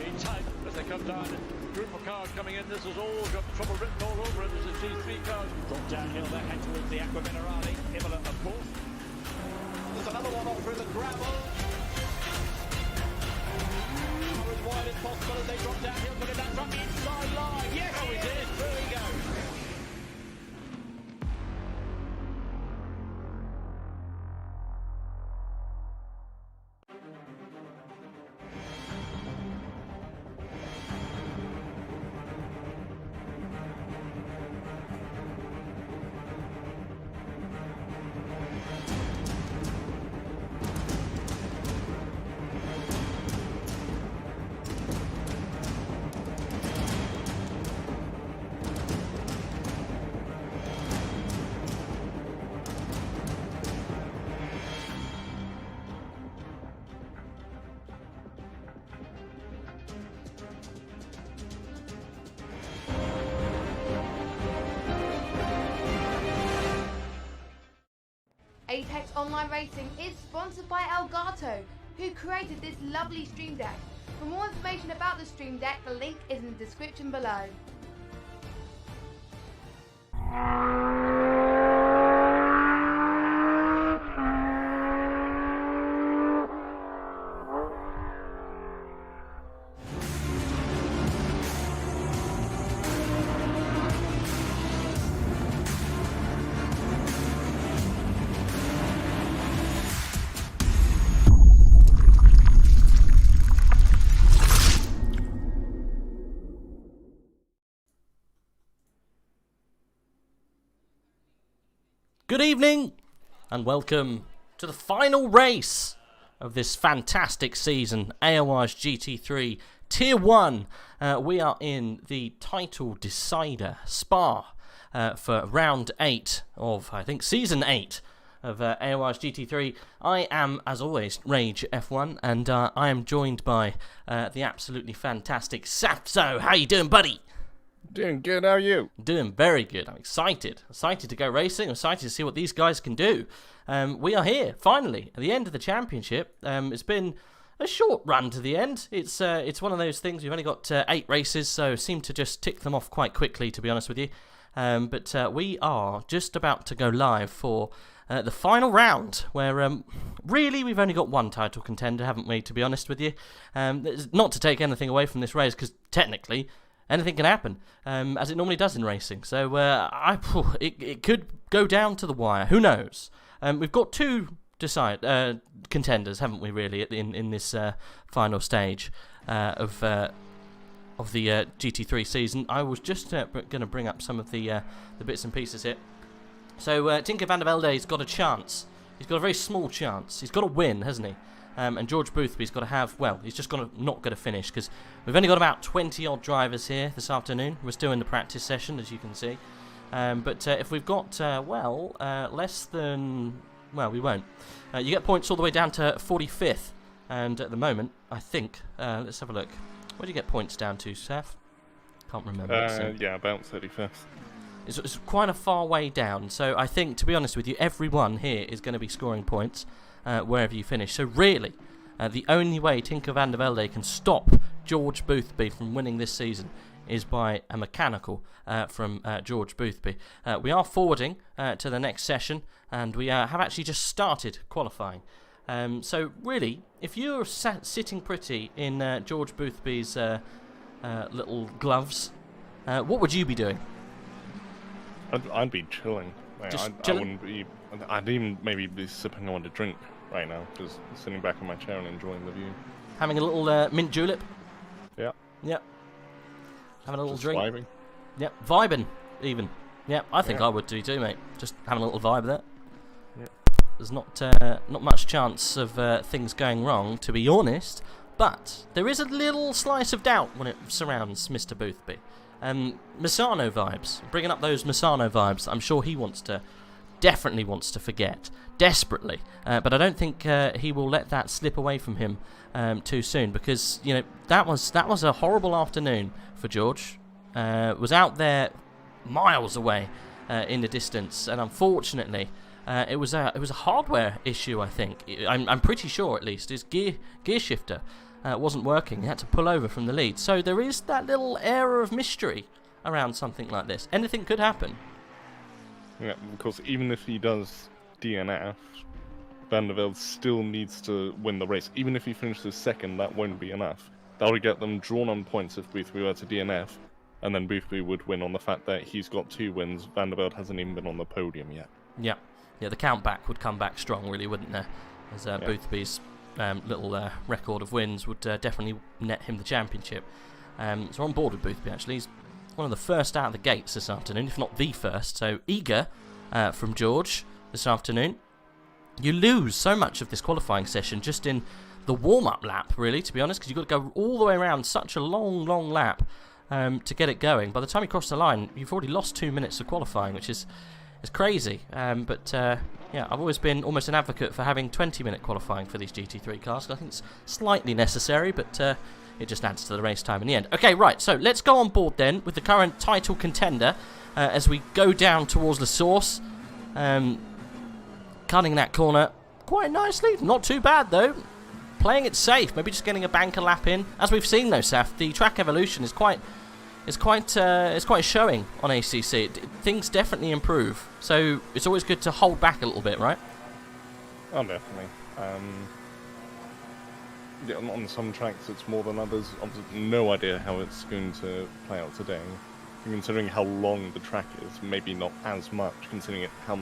very tight as they come down. Group of cars coming in. This has all got trouble written all over it. This is G3 cars. Drop downhill there, head towards the Aqua Minerale. Imola, of course. There's another one off through the gravel. As wide as possible as they drop downhill, putting that truck inside line. Yes, Oh, he did. Through he goes. Apex Online Racing is sponsored by Elgato, who created this lovely stream deck. For more information about the stream deck, the link is in the description below. Good evening and welcome to the final race of this fantastic season, AOR's GT3 Tier 1. We are in the title decider Spa for round 8 of, I think, season 8 of AOR's GT3. I am, as always, Rage F1, and I am joined by the absolutely fantastic Saffzo. How you doing, buddy? Doing good, how are you? Doing very good. I'm excited. Excited to go racing. I'm excited to see what these guys can do. We are here, finally, at the end of the championship. It's been a short run to the end. It's one of those things, we've only got 8 races, so seem to just tick them off quite quickly, to be honest with you. But we are just about to go live for the final round, where really we've only got one title contender, haven't we, to be honest with you. Not to take anything away from this race, because technically anything can happen, as it normally does in racing. So it could go down to the wire. Who knows? We've got 2 contenders, haven't we? Really, in this final stage of the GT3 season. I was just going to bring up some of the bits and pieces here. So Tinker van der Velde's got a chance. He's got a very small chance. He's got to win, hasn't he? And George Boothby's got to have, well, he's just not going to finish, because we've only got about 20-odd drivers here this afternoon. We're still in the practice session, as you can see. But if we've got, less than, well, we won't. You get points all the way down to 45th. And at the moment, I think, let's have a look. Where do you get points down to, Seth? Can't remember. Yeah, about 35th. It's quite a far way down. So I think, to be honest with you, everyone here is going to be scoring points wherever you finish. So really, the only way Tinker van der Velde can stop George Boothby from winning this season is by a mechanical from George Boothby. We are forwarding to the next session, and we have actually just started qualifying. So really, if you're sitting pretty in George Boothby's little gloves, what would you be doing? I'd be chilling. Like, Just I chilling? wouldn't be. I'd even maybe be sipping on a drink right now, just sitting back in my chair and enjoying the view. Having a little mint julep? Yeah. Yep. Having a little Just drink? vibing. Yep. Vibing, even. Yep, I think Yeah. I would do too, mate. Just having a little vibe there. Yep. There's not much chance of things going wrong, to be honest, but there is a little slice of doubt when it surrounds Mr. Boothby. Misano vibes. Bringing up those Misano vibes. I'm sure he definitely wants to forget. Desperately. But I don't think he will let that slip away from him too soon, because, you know, that was a horrible afternoon for George. Was out there miles away in the distance, and unfortunately it was a hardware issue. I think I'm pretty sure, at least, his gear shifter wasn't working. He had to pull over from the lead. So there is that little air of mystery around something like this. Anything could happen. Yeah, of course, even if he does DNF, Van der Velde still needs to win the race. Even if he finishes second, that won't be enough. That would get them drawn on points if Boothby were to DNF, and then Boothby would win on the fact that he's got 2 wins. Van der Velde hasn't even been on the podium yet. Yeah, the count back would come back strong, really, wouldn't there? As Boothby's little record of wins would definitely net him the championship. So we're on board with Boothby, actually. He's one of the first out of the gates this afternoon, if not the first. So eager from George this afternoon. You lose so much of this qualifying session just in the warm-up lap, really, to be honest, because you've got to go all the way around such a long lap to get it going. By the time you cross the line, you've already lost 2 minutes of qualifying, which is crazy. Yeah, I've always been almost an advocate for having 20-minute qualifying for these GT3 cars. I think it's slightly necessary, but it just adds to the race time in the end. Okay, right, so let's go on board then with the current title contender as we go down towards the source. Cutting that corner quite nicely. Not too bad, though. Playing it safe. Maybe just getting a banker lap in. As we've seen, though, Saf, the track evolution is quite showing on ACC. Things definitely improve. So it's always good to hold back a little bit, right? Oh, definitely. Yeah, on some tracks it's more than others. I've no idea how it's going to play out today. Considering how long the track is, maybe not as much, considering how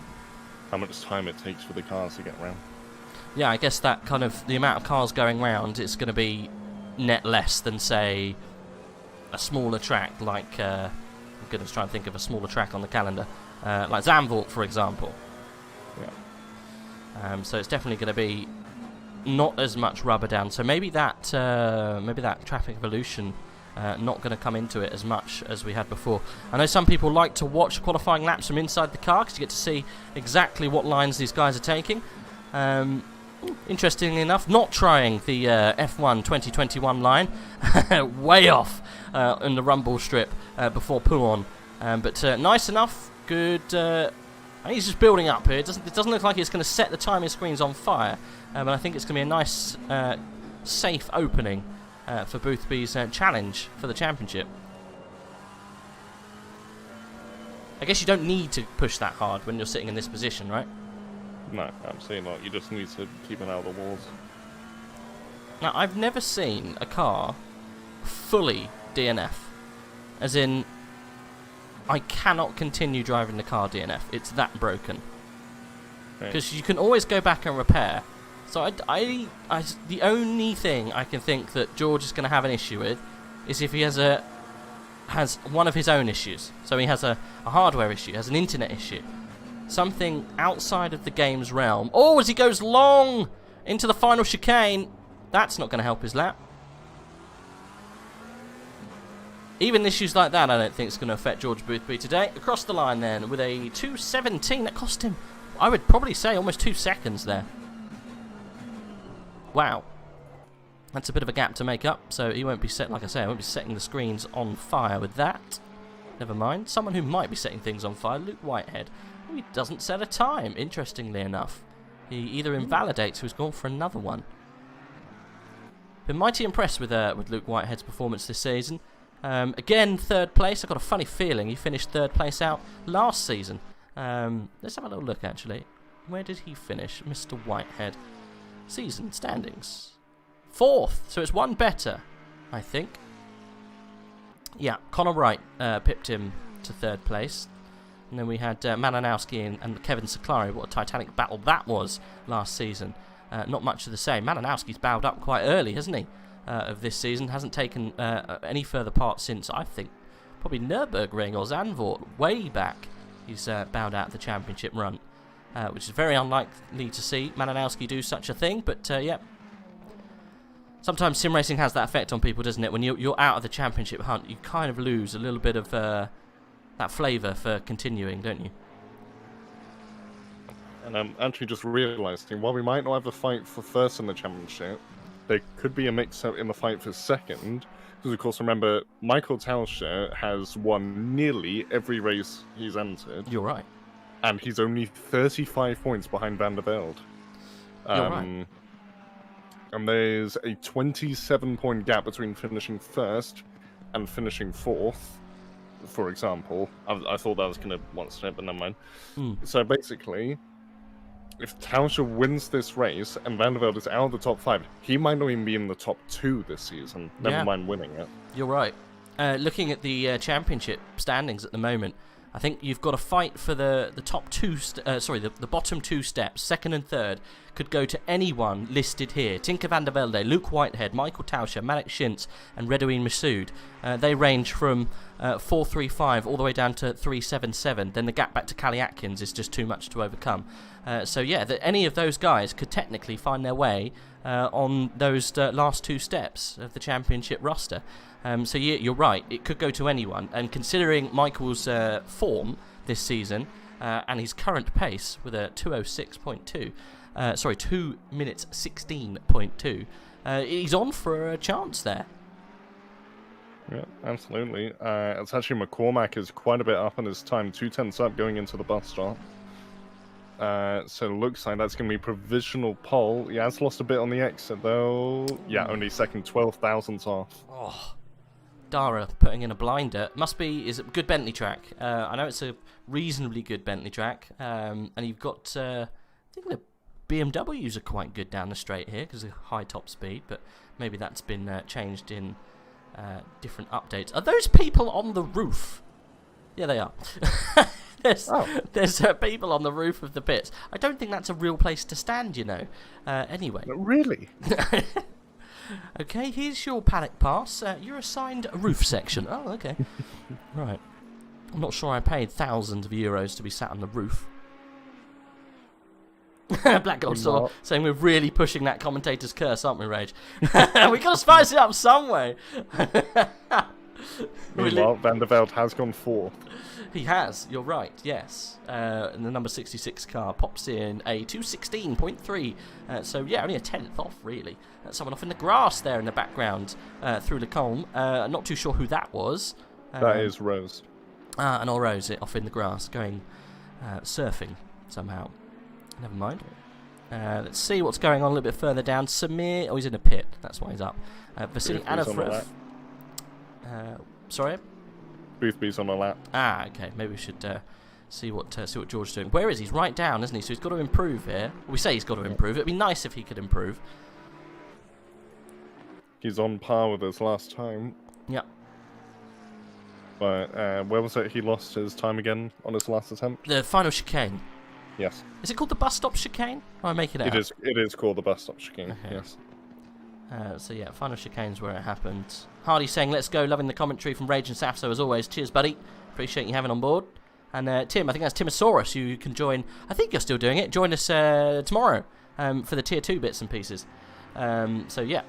much time it takes for the cars to get around. Yeah, I guess that kind of, the amount of cars going round, it's going to be net less than, say, a smaller track like, I'm going to try and think of a smaller track on the calendar, like Zandvoort, for example. Yeah. So it's definitely going to be not as much rubber down. So maybe that traffic evolution not going to come into it as much as we had before. I know some people like to watch qualifying laps from inside the car because you get to see exactly what lines these guys are taking. Interestingly enough, not trying the F1 2021 line, way off in the rumble strip before Pouon. But nice enough, good. I think he's just building up here. It doesn't look like it's going to set the timing screens on fire, but I think it's going to be a nice, safe opening for Boothby's challenge for the championship. I guess you don't need to push that hard when you're sitting in this position, right? No, absolutely not. You just need to keep an eye on the walls. Now, I've never seen a car fully DNF. As in, I cannot continue driving the car DNF. It's that broken. Because you can always go back and repair. So the only thing I can think that George is going to have an issue with is if he has one of his own issues. So he has a hardware issue, has an internet issue. Something outside of the game's realm. Oh, as he goes long into the final chicane. That's not going to help his lap. Even issues like that I don't think is going to affect George Boothby today. Across the line then with a 2:17. That cost him, I would probably say, almost 2 seconds there. Wow. That's a bit of a gap to make up. So he won't be like I say, I won't be setting the screens on fire with that. Never mind. Someone who might be setting things on fire, Luke Whitehead. He doesn't set a time, interestingly enough. He either invalidates or he's gone for another one. Been mighty impressed with Luke Whitehead's performance this season. Again, 3rd place. I've got a funny feeling he finished 3rd place out last season. Let's have a little look, actually. Where did he finish, Mr. Whitehead? Season standings. 4th, so it's one better, I think. Yeah, Connor Wright pipped him to 3rd place. And then we had Malinowski and Kevin Saklari. What a titanic battle that was last season. Not much of the same. Malinowski's bowed up quite early, hasn't he, of this season. Hasn't taken any further part since, I think, probably Nürburgring or Zandvoort. Way back, he's bowed out of the championship run, which is very unlikely to see Malinowski do such a thing. But, yeah. Sometimes sim racing has that effect on people, doesn't it? When you're out of the championship hunt, you kind of lose a little bit of that flavour for continuing, don't you? And I'm actually just realising, while we might not have a fight for 1st in the championship, there could be a mix-up in the fight for 2nd. Because, of course, remember, Michael Tauscher has won nearly every race he's entered. You're right. And he's only 35 points behind Van der Velde. You're right. And there's a 27-point gap between finishing first and finishing fourth, for example. I thought that was going to one step, but never mind. So basically, if Tauscher wins this race and Van der Velde is out of the top 5, he might not even be in the top 2 this season, never mind winning it. You're right. Looking at the championship standings at the moment, I think you've got to fight for the top 2, the bottom 2 steps, second and third, could go to anyone listed here. Tinker van der Velde, Luke Whitehead, Michael Tauscher, Malek Shintz, and Redouine Massoud. They range from 4.35 all the way down to 3.77. Then the gap back to Callie Atkins is just too much to overcome. So yeah, any of those guys could technically find their way on those last 2 steps of the championship roster. So yeah, you're right, it could go to anyone. And considering Michael's form this season and his current pace with a 2:06.2, 2 minutes 16.2, he's on for a chance there. Yeah, absolutely. It's actually McCormack is quite a bit up on his time, 2/10 up going into the bus stop. So it looks like that's going to be provisional pole. He has lost a bit on the exit though. Yeah, only second, 12 thousandths off. Oh, Dara putting in a blinder. Is it good Bentley track? I know it's a reasonably good Bentley track. And you've got, I think the BMWs are quite good down the straight here because of high top speed, but maybe that's been changed in different updates. Are those people on the roof? Yeah, they are. There's people on the roof of the pits. I don't think that's a real place to stand, you know. Anyway. Really? Okay, here's your paddock pass. You're assigned a roof section. Oh, okay. Right. I'm not sure I paid thousands of euros to be sat on the roof. Black Gold Saw saying we're really pushing that commentator's curse, aren't we, Rage? We got to spice it up some way. Meanwhile, Van der Velde has gone 4th. He has, you're right, yes. And the number 66 car pops in a 2:16.3. So, yeah, only a 10th off, really. Someone off in the grass there in the background through the column. Not too sure who that was. That is Rose. And all Rose off in the grass going surfing somehow. Never mind. Let's see what's going on a little bit further down. Samir, he's in a pit. That's why he's up. Vasily Anafrov. Sorry? Boothby's on a lap. Ah, okay. Maybe we should see what George's doing. Where is he? He's right down, isn't he? So he's got to improve here. We say he's got to improve. It'd be nice if he could improve. He's on par with his last time. Yep. But where was it he lost his time again on his last attempt? The final chicane. Yes. Is it called the bus stop chicane? Or am I making it up? It is called the bus stop chicane, okay. Yes. So yeah, final chicane's where it happened. Hardy saying, let's go, loving the commentary from Rage and Saffzo as always. Cheers, buddy. Appreciate you having on board. And Tim, I think that's Timosaurus, you can join, I think you're still doing it, join us tomorrow for the Tier 2 bits and pieces. So yeah,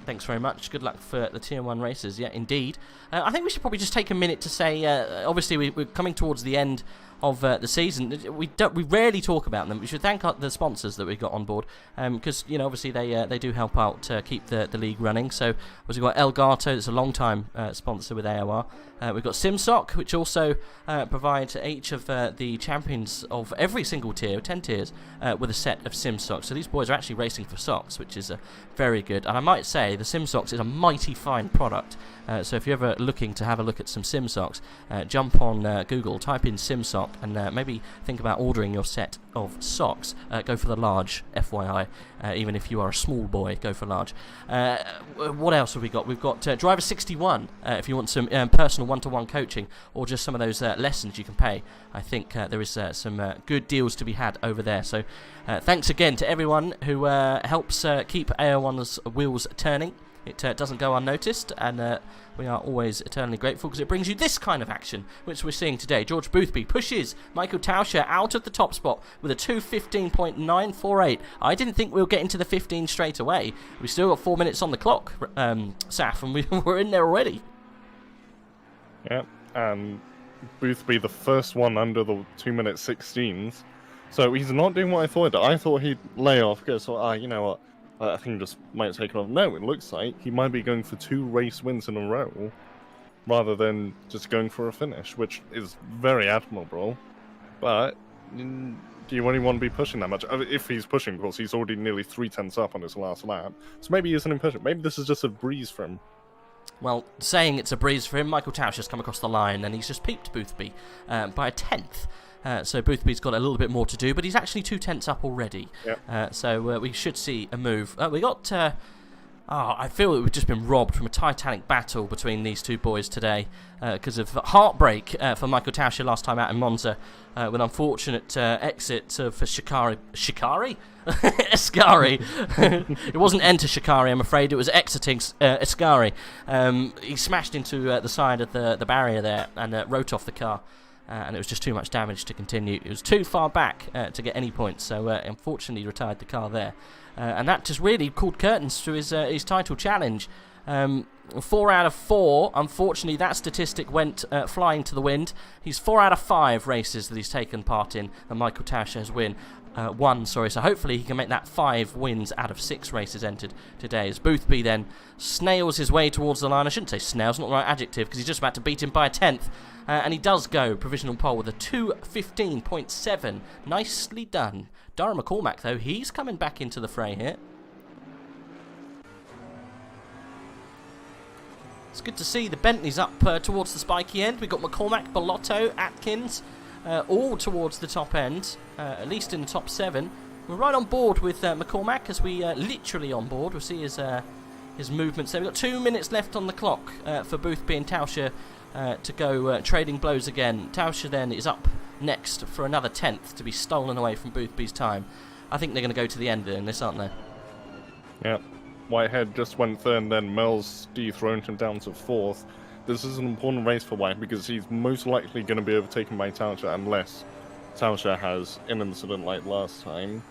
thanks very much. Good luck for the Tier 1 races. Yeah, indeed. I think we should probably just take a minute to say, obviously we're coming towards the end of the season. We rarely talk about them. We should thank the sponsors that we got on board, because you know obviously they do help out to keep the league running. So we've got Elgato, that's a long time sponsor with AOR. We've got SIMSOK, which also provide each of the champions of every single tier, 10 tiers, with a set of SIMSOK. So these boys are actually racing for socks, which is very good. And I might say the SIMSOKs is a mighty fine product. So if you're ever looking to have a look at some SIMSOKs, jump on Google, type in SIMSOK, and maybe think about ordering your set of socks. Go for the large, FYI. Even if you are a small boy, go for large. What else have we got? We've got Driver 61, if you want some personal one-to-one coaching, or just some of those lessons you can pay. I think there is some good deals to be had over there. So thanks again to everyone who helps keep AO1's wheels turning. It doesn't go unnoticed, and we are always eternally grateful because it brings you this kind of action, which we're seeing today. George Boothby pushes Michael Tauscher out of the top spot with a 2:15.948. I didn't think we were getting to the 15 straight away. We still got 4 minutes on the clock, Saf, and we're in there already. Yeah, and Boothby the first one under the 2-minute 16s. So he's not doing what I thought. I thought he'd lay off, go, so, you know what? I think just might take it off. No, it looks like he might be going for 2 race wins in a row, rather than just going for a finish, which is very admirable. But do you really want to be pushing that much? If he's pushing, of course, he's already nearly 3/10 up on his last lap. So maybe he isn't impatient. Maybe this is just a breeze for him. Well, saying it's a breeze for him, Michael Tauscher's come across the line and he's just peeped Boothby by a 10th. So Boothby's got a little bit more to do, but he's actually 2/10 up already. Yep. So we should see a move. We got... I feel that we've just been robbed from a titanic battle between these two boys today because of heartbreak for Michael Tauscher last time out in Monza with unfortunate exit for Shikari. Ascari. It wasn't enter Shikari, I'm afraid. It was exiting Ascari. He smashed into the side of the barrier there and wrote off the car. And it was just too much damage to continue. It was too far back to get any points, so unfortunately he retired the car there. And that just really called curtains to his title challenge. 4 out of 4. Unfortunately, that statistic went flying to the wind. He's 4 out of 5 races that he's taken part in, and Michael Tauscher has won. So hopefully he can make that 5 wins out of 6 races entered today. As Boothby then snails his way towards the line. I shouldn't say snails, not the right adjective, because he's just about to beat him by a 10th. And he does go provisional pole with a 2:15.7. Nicely done. Dara McCormack, though, he's coming back into the fray here. It's good to see the Bentleys up towards the spiky end. We've got McCormack, Bellotto, Atkins, all towards the top end, at least in the top 7. We're right on board with McCormack, as we literally on board. We'll see his movements there. We've got 2 minutes left on the clock for Boothby and Tauscher to go trading blows again. Tauscher then is up next for another 10th to be stolen away from Boothby's time. I think they're going to go to the end in this, aren't they? Yeah. Whitehead just went third, and then Mel's dethroned him down to 4th. This is an important race for White because he's most likely going to be overtaken by Tauscher unless Tauscher has an incident like last time.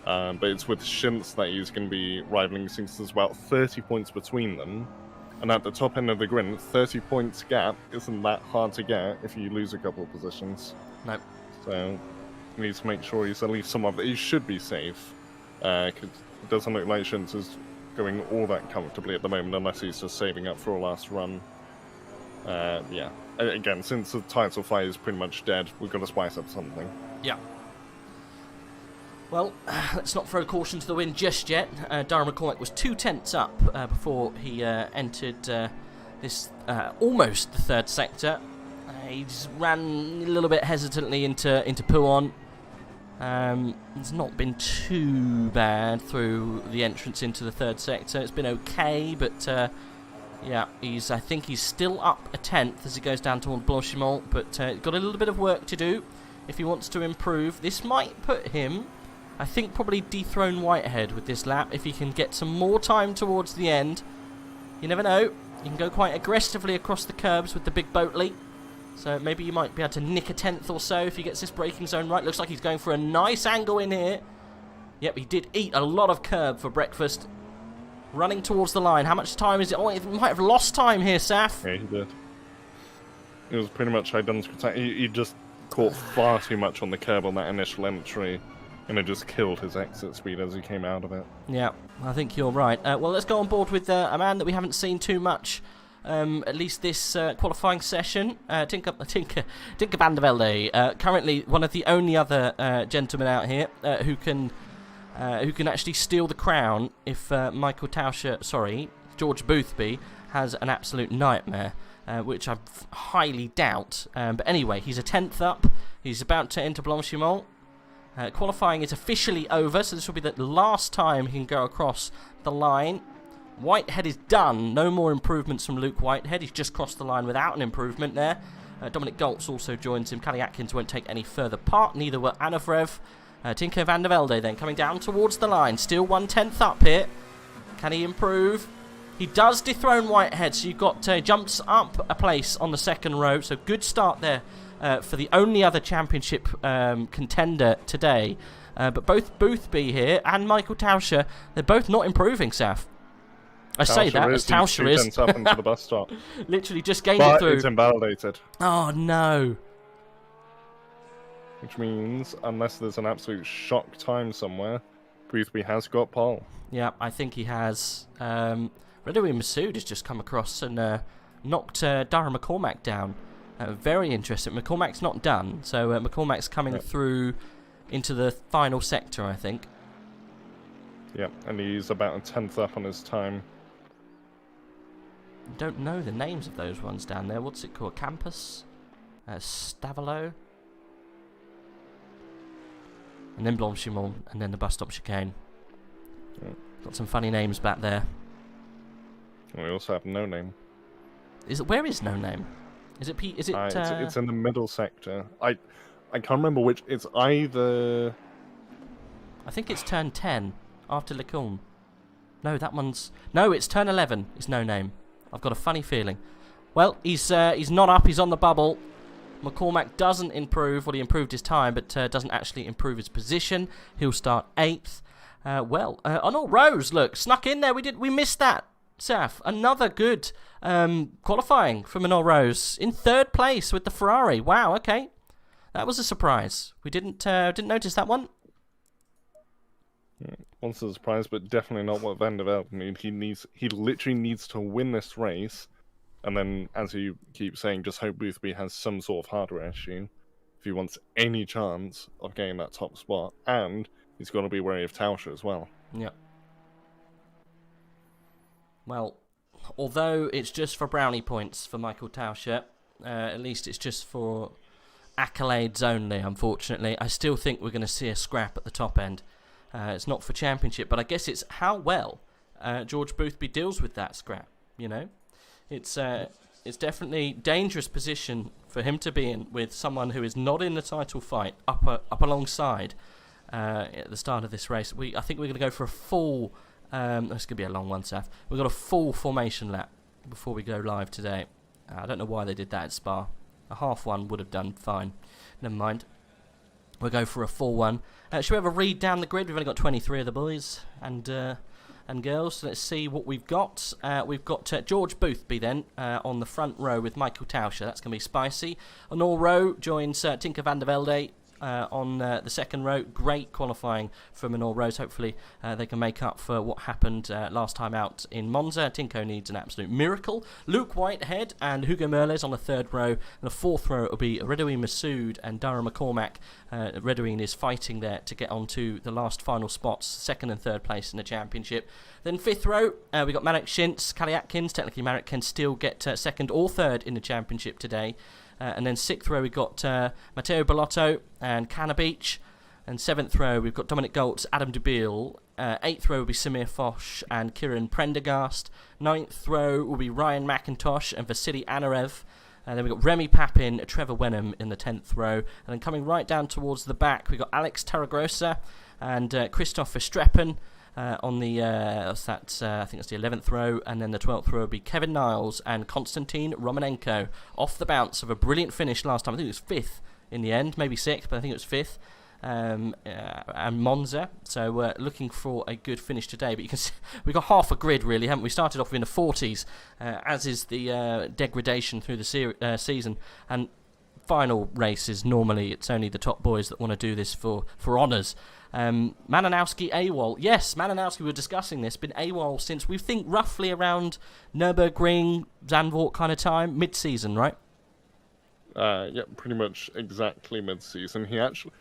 But it's with Shintz that he's going to be rivaling, since there's about 30 points between them. And at the top end of the grid, 30 points gap isn't that hard to get if you lose a couple of positions. No. So he needs to make sure he's at least some of it. He should be safe. Because it doesn't look like Shintz is going all that comfortably at the moment, unless he's just saving up for a last run. Yeah. Again, since the title fight is pretty much dead, we've got to spice up something. Yeah. Well, let's not throw caution to the wind just yet. Dara McCormack was 2/10 up before he entered this almost the third sector. He just ran a little bit hesitantly into Pouon. It's not been too bad through the entrance into the third sector. It's been okay, but yeah, I think he's still up a 10th as he goes down toward Blanchimont, but got a little bit of work to do if he wants to improve. This might put him, I think, probably dethrone Whitehead with this lap if he can get some more time towards the end. You never know. You can go quite aggressively across the curbs with the big Boatley. So maybe you might be able to nick a 10th or so if he gets this braking zone right. Looks like he's going for a nice angle in here. Yep, he did eat a lot of curb for breakfast. Running towards the line. How much time is it? Oh, he might have lost time here, Saf. Yeah, he did. It was pretty much identical. He just caught far too much on the curb on that initial entry, and it just killed his exit speed as he came out of it. Yeah, I think you're right. Well, let's go on board with a man that we haven't seen too much, at least this qualifying session. Tinker van der Velde, currently one of the only other gentlemen out here who can actually steal the crown if George Boothby has an absolute nightmare, which I highly doubt. But anyway, he's a 10th up. He's about to enter Blanchimont. Qualifying is officially over, so this will be the last time he can go across the line. Whitehead is done. No more improvements from Luke Whitehead. He's just crossed the line without an improvement there. Dominic Goltz also joins him. Callie Atkins won't take any further part. Neither will Anavrev. Tinker van der Velde then coming down towards the line. Still 1/10 up here. Can he improve? He does dethrone Whitehead, so you've got jumps up a place on the second row. So good start there for the only other championship contender today. But both Boothby here and Michael Tauscher, they're both not improving, Saf. I say that as Tauscher is. Up into the bus stop. Literally just gained it through. It's invalidated. Oh, no. Which means, unless there's an absolute shock time somewhere, Boothby has got pole. Yeah, I think he has. Redoui Masood has just come across and knocked Dara McCormack down. Very interesting. McCormack's not done, so McCormack's coming through into the final sector, I think. Yeah, and he's about a 10th up on his time. Don't know the names of those ones down there. What's it called? Campus? Stavalo? And then Blanchimont, and then the bus stop chicane. Yeah. Got some funny names back there. And we also have No Name. Where is No Name? Is it Pete? Is it? It's in the middle sector. I can't remember which. It's either. I think it's turn 10 after Lecombe. No, that one's. No, it's turn 11. It's No Name. I've got a funny feeling. Well, he's not up. He's on the bubble. McCormack doesn't improve. Well, he improved his time, but doesn't actually improve his position. He'll start 8th. Arnold Rose, look, snuck in there. We missed that. Saf, another good qualifying for Manol Rose in 3rd place with the Ferrari. Wow, okay, that was a surprise. We didn't notice that one. Once a surprise, but definitely not what Van der Velde needs. He literally needs to win this race, and then, as you keep saying, just hope Boothby has some sort of hardware issue if he wants any chance of getting that top spot, and he's got to be wary of Tauscher as well. Yeah. Well, although it's just for brownie points for Michael Tauscher, at least it's just for accolades only, unfortunately. I still think we're going to see a scrap at the top end. It's not for championship, but I guess it's how well George Boothby deals with that scrap, you know? It's definitely dangerous position for him to be in with someone who is not in the title fight up alongside at the start of this race. I think we're going to go for a full... it's going to be a long one, Saf. We've got a full formation lap before we go live today. I don't know why they did that at Spa. A half one would have done fine. Never mind. We'll go for a full one. Should we have a read down the grid? We've only got 23 of the boys and girls. So let's see what we've got. We've got George Boothby then on the front row with Michael Tauscher. That's going to be spicy. On all row joins Tinker van der Velde. On the second row, great qualifying for Manor Rose. Hopefully they can make up for what happened last time out in Monza. Tinko needs an absolute miracle. Luke Whitehead and Hugo Merles on the 3rd row. And the 4th row will be Redouine Massoud and Dara McCormack. Redouine is fighting there to get onto the last final spots, 2nd and 3rd place in the championship. Then 5th row, we got Marek Schintz, Callie Atkins. Technically Marek can still get 2nd or 3rd in the championship today. And then 6th row we've got Matteo Bellotto and Canna Beach. And 7th row we've got Dominic Goltz, Adam Dubiel. 8th row will be Samir Foch and Kieran Prendergast. 9th row will be Ryan McIntosh and Vasily Anarev. And then we've got Remy Papin, Trevor Wenham in the 10th row. And then coming right down towards the back, we've got Alex Taragrosa and Christoph Verstreppen. On the, I think it's the 11th row, and then the 12th row will be Kevin Niles and Konstantin Romanenko off the bounce of a brilliant finish last time. I think it was 5th in the end, maybe 6th, but I think it was 5th. And Monza, so looking for a good finish today. But you can see we've got half a grid really, haven't we? Started off in the 40s, as is the degradation through the season. And final races, normally it's only the top boys that want to do this for honours. Malinowski AWOL. Yes, Malinowski, we were discussing this, been AWOL since we think roughly around Nürburgring, Zandvoort kind of time, mid-season, right? Yeah, pretty much exactly mid-season.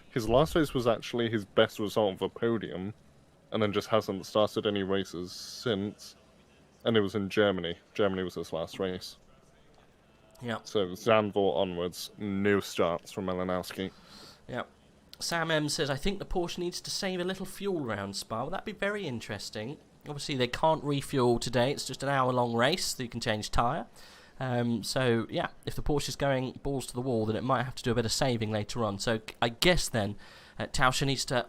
His last race was actually his best result of a podium, and then just hasn't started any races since. And it was in Germany. Germany was his last race. Yeah. So Zandvoort onwards, no starts from Malinowski. Yeah. Sam M says, I think the Porsche needs to save a little fuel around Spa. Well, that'd be very interesting. Obviously, they can't refuel today. It's just an hour-long race, so you can change tyre. So, yeah, if the Porsche is going balls to the wall, then it might have to do a bit of saving later on. So, I guess then, Tauscher needs to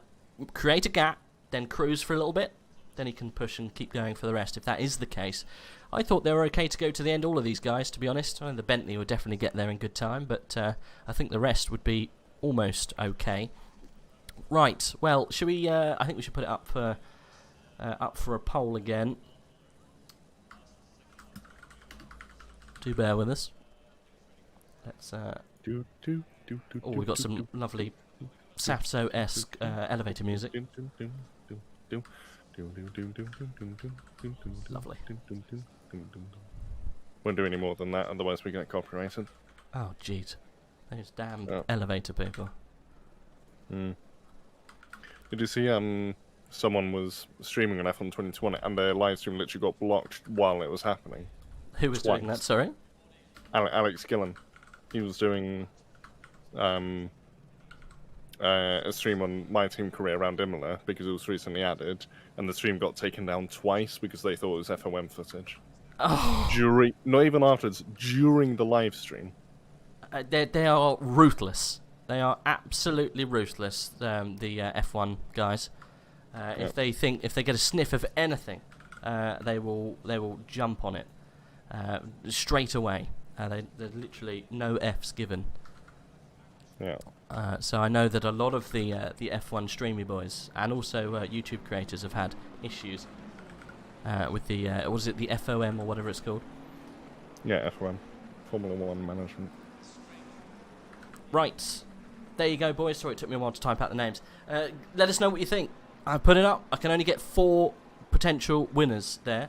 create a gap, then cruise for a little bit. Then he can push and keep going for the rest, if that is the case. I thought they were okay to go to the end, all of these guys, to be honest. I know the Bentley would definitely get there in good time, but I think the rest would be almost okay. Right, well, should we... I think we should put it up for a poll again. Do bear with us. Let's... Oh, we've got some lovely Saffzo-esque elevator music. Lovely. Won't do any more than that, otherwise we get copyrighted. Oh, jeez. Those damn elevator people. Did you see someone was streaming an F1 2020 and their live stream literally got blocked while it was happening? Who was doing that, sorry? Alex Gillen. He was doing a stream on My Team Career around Imola because it was recently added, and the stream got taken down twice because they thought it was FOM footage. Oh. Not even afterwards, during the live stream. They are ruthless. They are absolutely ruthless, the F1 guys. If they get a sniff of anything, they will jump on it straight away. There's literally no F's given. Yeah. So I know that a lot of the F1 streamy boys and also YouTube creators have had issues with the was it the FOM or whatever it's called? Yeah, F1, Formula 1 management. Right, there you go, boys. Sorry, it took me a while to type out the names. Let us know what you think. I put it up. I can only get 4 potential winners there.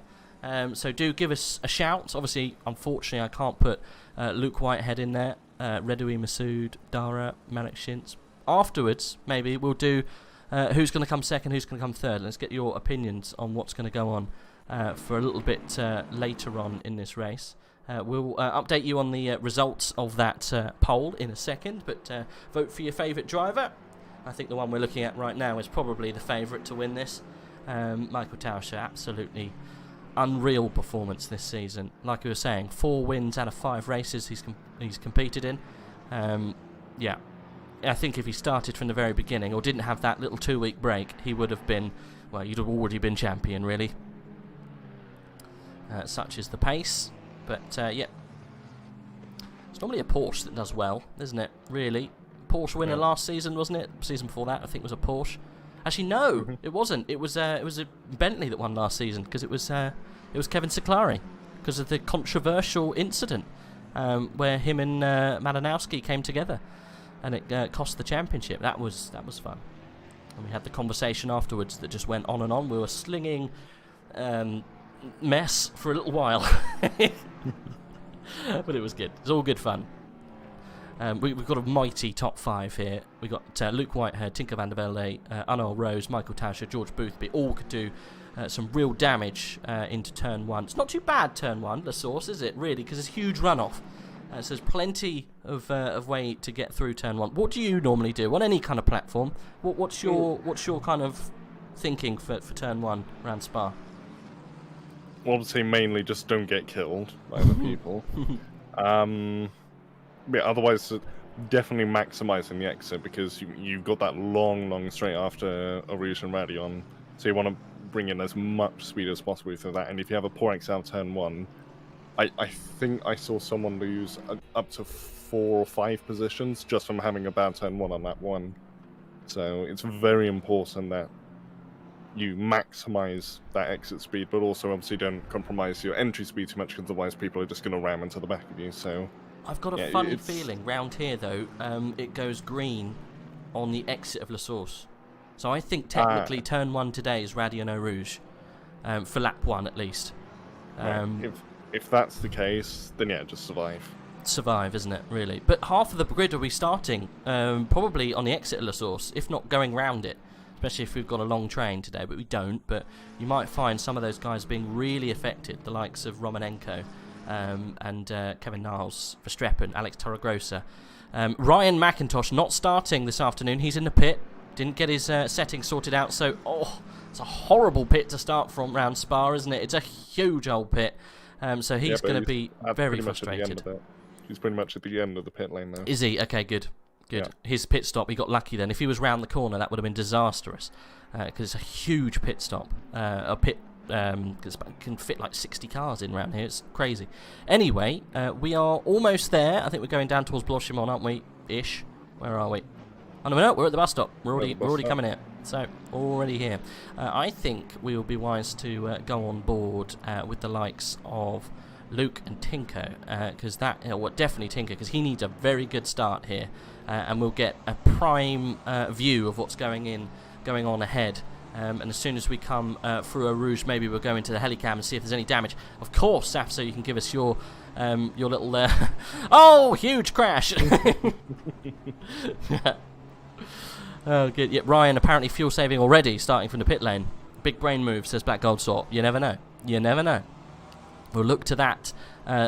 So do give us a shout. Obviously, unfortunately, I can't put Luke Whitehead in there. Redouis Masood, Dara, Malik Shintz. Afterwards, maybe we'll do who's going to come second, who's going to come third. Let's get your opinions on what's going to go on for a little bit later on in this race. We'll update you on the results of that poll in a second, but vote for your favourite driver. I think the one we're looking at right now is probably the favourite to win this. Michael Tauscher, absolutely unreal performance this season. Like we were saying, 4 wins out of 5 races he's competed in. Yeah, I think if he started from the very beginning or didn't have that little 2-week break, he would have been, well, you'd have already been champion, really. Such is the pace. But, yeah, it's normally a Porsche that does well, isn't it, really? Porsche winner last season, wasn't it? Season before that, I think, was a Porsche. Actually, no, it wasn't. It was a Bentley that won last season because it was Kevin Siclari because of the controversial incident where him and Malinowski came together, and it cost the championship. That was fun, and we had the conversation afterwards that just went on and on. We were slinging mess for a little while, but it was good. It was all good fun. We've got a mighty top 5 here. We've got Luke Whitehead, Tinker van der Velde, Arnold Rose, Michael Tauscher, George Boothby. All could do some real damage into turn 1. It's not too bad, turn 1, the source, is it, really? Because it's a huge runoff. So there's plenty of way to get through turn 1. What do you normally do on any kind of platform? What's your kind of thinking for turn 1 around Spa? Well, obviously, mainly just don't get killed by other people. Yeah, otherwise, definitely maximising the exit because you've got that long straight after Rouge and Radion, so you want to bring in as much speed as possible through that. And if you have a poor exit out of turn 1, I think I saw someone lose up to 4 or 5 positions just from having a bad turn 1 on that one. So it's very important that you maximise that exit speed, but also obviously don't compromise your entry speed too much because otherwise people are just going to ram into the back of you. So I've got a funny feeling round here, though. It goes green on the exit of La Source. So I think technically turn 1 today is Radion Eau Rouge, for lap 1 at least. If that's the case, then yeah, just survive. Survive, isn't it, really? But half of the grid will be starting probably on the exit of La Source, if not going round it. Especially if we've got a long train today, but we don't. But you might find some of those guys being really affected, the likes of Romanenko. And Kevin Niles, Verstappen, Alex Torregrossa. Ryan McIntosh not starting this afternoon. He's in the pit. Didn't get his settings sorted out. So, it's a horrible pit to start from round Spa, isn't it? It's a huge old pit. So he's going to be very frustrated. He's pretty much at the end of the pit lane now. Is he? Okay, good. Yeah. His pit stop, he got lucky then. If he was round the corner, that would have been disastrous. Because it's a huge pit stop. A pit... because it can fit like 60 cars in around here. It's crazy. Anyway, we are almost there. I think we're going down towards Blochemont, aren't we? Ish. Where are we? Oh no, we're at the bus stop. We're already coming here. So already here. I think we will be wise to go on board with the likes of Luke and Tinko, because definitely Tinko, because he needs a very good start here, and we'll get a prime view of what's going on ahead. And as soon as we come through a Rouge, maybe we'll go into the helicam and see if there's any damage. Of course, Saffzo, you can give us your little... Oh, huge crash! Oh, good. Yeah, Ryan apparently fuel saving already, starting from the pit lane. Big brain move, says Black Goldsort. You never know. You never know. We'll look to that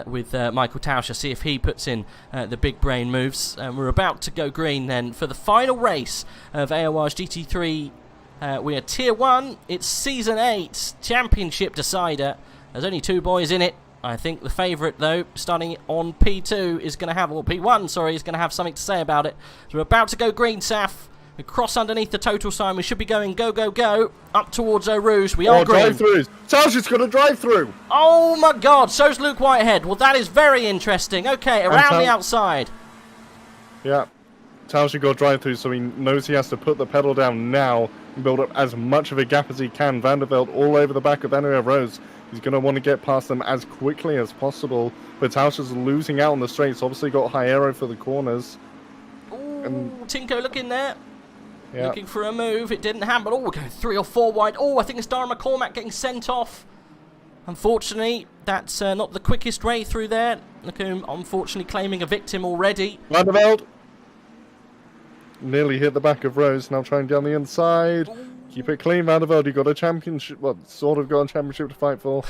with Michael Tauscher, see if he puts in the big brain moves. We're about to go green then for the final race of AOR's GT3. We are Tier 1. It's Season 8 Championship Decider. There's only 2 boys in it. I think the favourite, though, starting on P2, is going to have, or P1, sorry, is going to have something to say about it. So we're about to go green, Saf. We cross underneath the total sign. We should be going go, go, go up towards Eau Rouge. We are green. Drive-throughs. Tauscher's got a drive-through. Oh, my God. So's Luke Whitehead. Well, that is very interesting. Okay, around the outside. Yeah. Tauscher got drive-through, so he knows he has to put the pedal down now and build up as much of a gap as he can. Van der Velde all over the back of Benny Rose. He's going to want to get past them as quickly as possible. But Tauscher's losing out on the straights. Obviously got high aero for the corners. Ooh, Tinko looking there. Yeah. Looking for a move. It didn't happen. Oh, we're going 3 or 4 wide. Oh, I think it's Dara McCormack getting sent off. Unfortunately, that's not the quickest way through there. Look, unfortunately claiming a victim already. Van der Velde nearly hit the back of Rose. Now trying down the inside. Ooh. Keep it clean, Van der Velde. You got a championship. Well, sort of got a championship to fight for.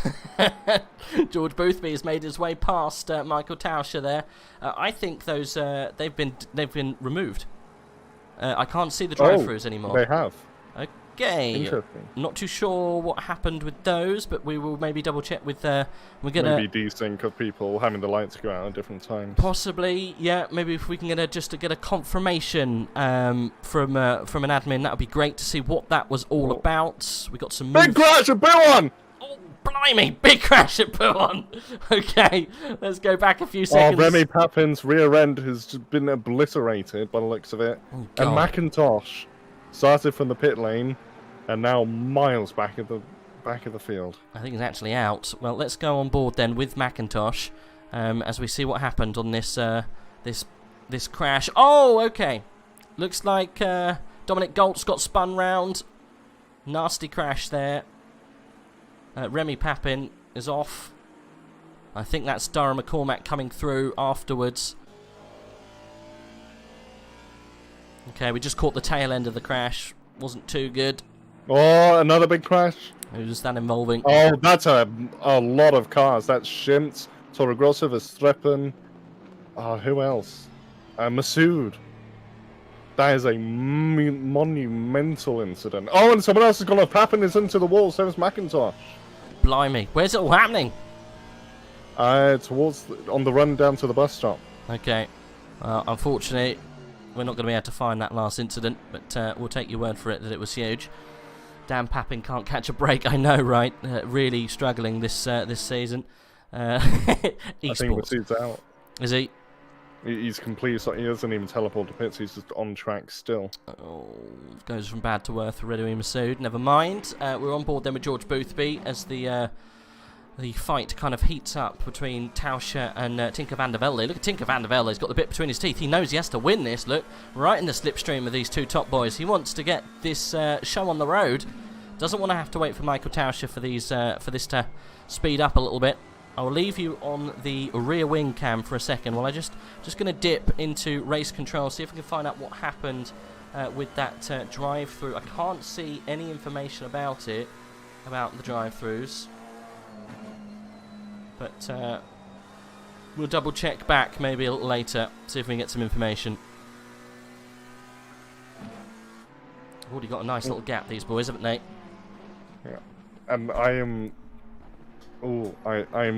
George Boothby has made his way past Michael Tauscher there. I think those they've been removed. I can't see the drive-throughs anymore. They have. Okay. Interesting. Not too sure what happened with those, but we will maybe double check with. We're gonna maybe desync of people having the lights go out at different times. Possibly, yeah. Maybe if we can get a confirmation from an admin, that would be great to see what that was all about. We got some moves. Big crash at Buon! Oh, blimey! Big crash at Buon. Okay, let's go back a few seconds. Oh, Remy Papin's rear end has just been obliterated by the looks of it. Oh, and McIntosh started from the pit lane and now miles back at the field. I think he's actually out. Well, let's go on board then with McIntosh as we see what happened on this this crash. Oh, okay. Looks like Dominic Goltz got spun round. Nasty crash there. Remy Papin is off. I think that's Dara McCormack coming through afterwards. Okay, we just caught the tail end of the crash. Wasn't too good. Oh, another big crash. Who's that involving? Oh, that's a lot of cars. That's Shintz, Toro Grosso, Verstappen. Who else? Masood. That is a monumental incident. Oh, and someone else has gone off. Papin is into the wall. So is McIntosh. Blimey. Where's it all happening? On the run down to the bus stop. Okay. Unfortunately, we're not going to be able to find that last incident, but we'll take your word for it that it was huge. Dan Papin can't catch a break. I know, right? Really struggling this season. I think Masood's out. Is he? He's complete. So he doesn't even teleport to pits. He's just on track still. Oh, goes from bad to worse for Redouin Masood. Never mind. We're on board then with George Boothby as the fight kind of heats up between Tauscher and Tinker van der Velde. Look at Tinker van der Velde. He's got the bit between his teeth. He knows he has to win this. Look, right in the slipstream of these 2 top boys. He wants to get this show on the road. Doesn't want to have to wait for Michael Tauscher for this to speed up a little bit. I'll leave you on the rear wing cam for a second while I just going to dip into race control, see if I can find out what happened with that drive-through. I can't see any information about it, about the drive-throughs. But we'll double check back maybe a little later, see if we can get some information. We've already got a nice little gap, these boys, haven't they? Yeah. And I am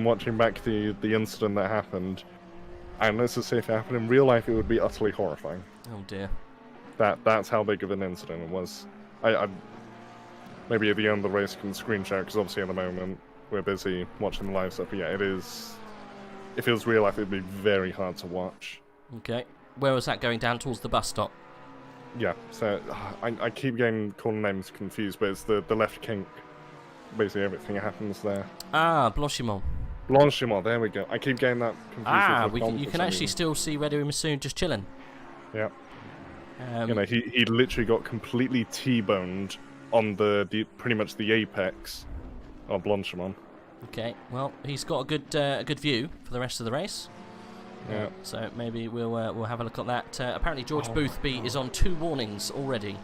watching back the incident that happened, and let's just say if it happened in real life, it would be utterly horrifying. Oh dear. That's how big of an incident it was. I maybe at the end of the race can screen share, because obviously at the moment we're busy watching the live stuff, but yeah, it is. If it was real life, it'd be very hard to watch. Okay. Where was that going down towards the bus stop? Yeah, so I keep getting corner names confused, but it's the left kink. Basically everything happens there. Ah, Blanchimont. Blanchimont, there we go. I keep getting that confused. You can actually still see Redouin Masood just chilling. Yeah. He literally got completely T-boned on the pretty much the apex of Blanchimont. Okay, well, he's got a good view for the rest of the race. Yeah. So maybe we'll have a look at that. Apparently George Boothby is on 2 warnings already.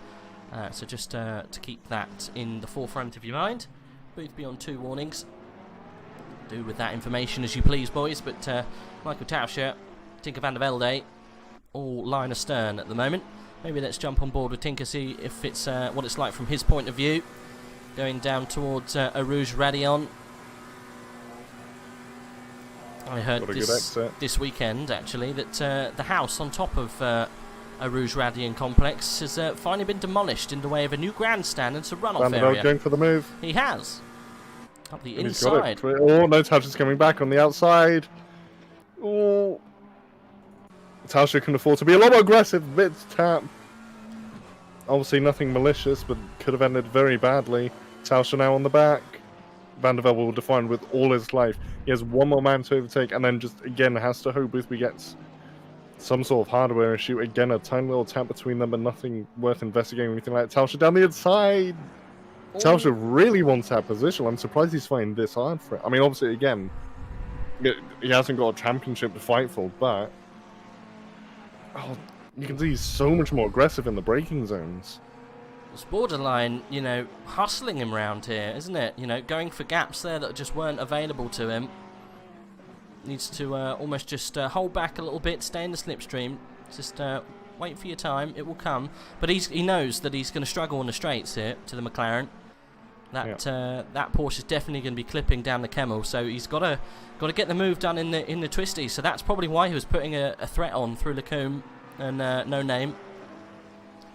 So just to keep that in the forefront of your mind. Boothby on 2 warnings. Do with that information as you please, boys. But Michael Tauscher, Tinker van der Velde, all line astern at the moment. Maybe let's jump on board with Tinker, see if it's what it's like from his point of view. Going down towards Eau Rouge Radion. I heard this weekend, actually, that the house on top of Eau Rouge Radion complex has finally been demolished in the way of a new grandstand and some runoff area. Going for the move. He has. Up the And inside. Oh, no, Tauscher's coming back on the outside. Oh. Tauscher can afford to be a lot more aggressive. Bits tap. Obviously nothing malicious, but could have ended very badly. Tauscher now on the back. Van der Velde will define with all his life. He has one more man to overtake, and then just again has to hope Boothby gets some sort of hardware issue. Again, a tiny little tap between them, but nothing worth investigating or anything like that. Tauscher down the inside. Oh. Tauscher really wants that position. I'm surprised he's fighting this hard for it. I mean, obviously, again, he hasn't got a championship to fight for, but you can see he's so much more aggressive in the braking zones. It's borderline, you know, hustling him round here, isn't it? You know, going for gaps there that just weren't available to him. Needs to almost just hold back a little bit, stay in the slipstream. Just wait for your time, it will come. But he knows that he's going to struggle on the straights here to the McLaren. That Porsche is definitely going to be clipping down the Kemmel, so he's got to get the move done in the twisties. So that's probably why he was putting a threat on through Lecombe and No Name.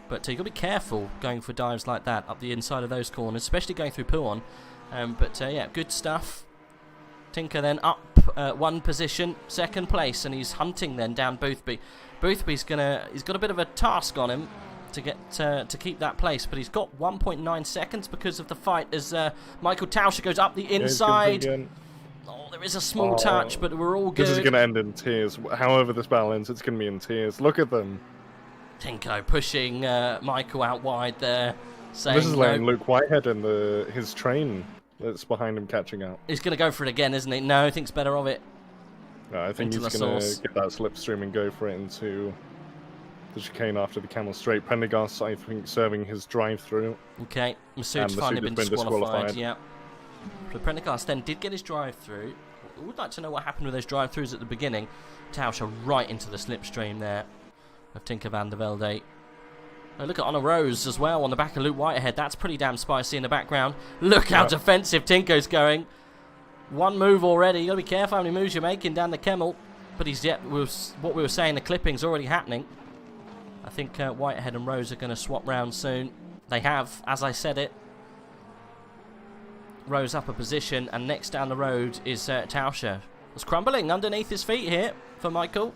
But you've got to be careful going for dives like that up the inside of those corners, especially going through Pouhon. Yeah, good stuff. Tinker then up 1 position, 2nd place, and he's hunting then down Boothby. Boothby's he's got a bit of a task on him to get to keep that place, but he's got 1.9 seconds because of the fight as Michael Tauscher goes up the inside. Oh, there is a small touch, but we're all good. This is going to end in tears. However this battle ends, it's going to be in tears. Look at them. Tinko pushing Michael out wide there. Saying, this is letting Luke Whitehead and his train that's behind him catching up. He's going to go for it again, isn't he? No, he thinks better of it. No, I think he's going to get that slipstream and go for it into the chicane after the Camel Straight. Prendergast, I think, serving his drive-through. Okay, Masood's finally been disqualified. Yeah. So Prendergast then did get his drive-through. I would like to know what happened with those drive-throughs at the beginning. Tauscher right into the slipstream there of Tinker van der Velde. Oh, look at Honor Rose as well on the back of Luke Whitehead. That's pretty damn spicy in the background. Look how defensive Tinko's going. 1 move already. You got to be careful how many moves you're making down the Kemmel. But what we were saying, the clipping's already happening. I think Whitehead and Rose are going to swap round soon. They have, as I said it. Rose up a position, and next down the road is Tauscher. It's crumbling underneath his feet here for Michael.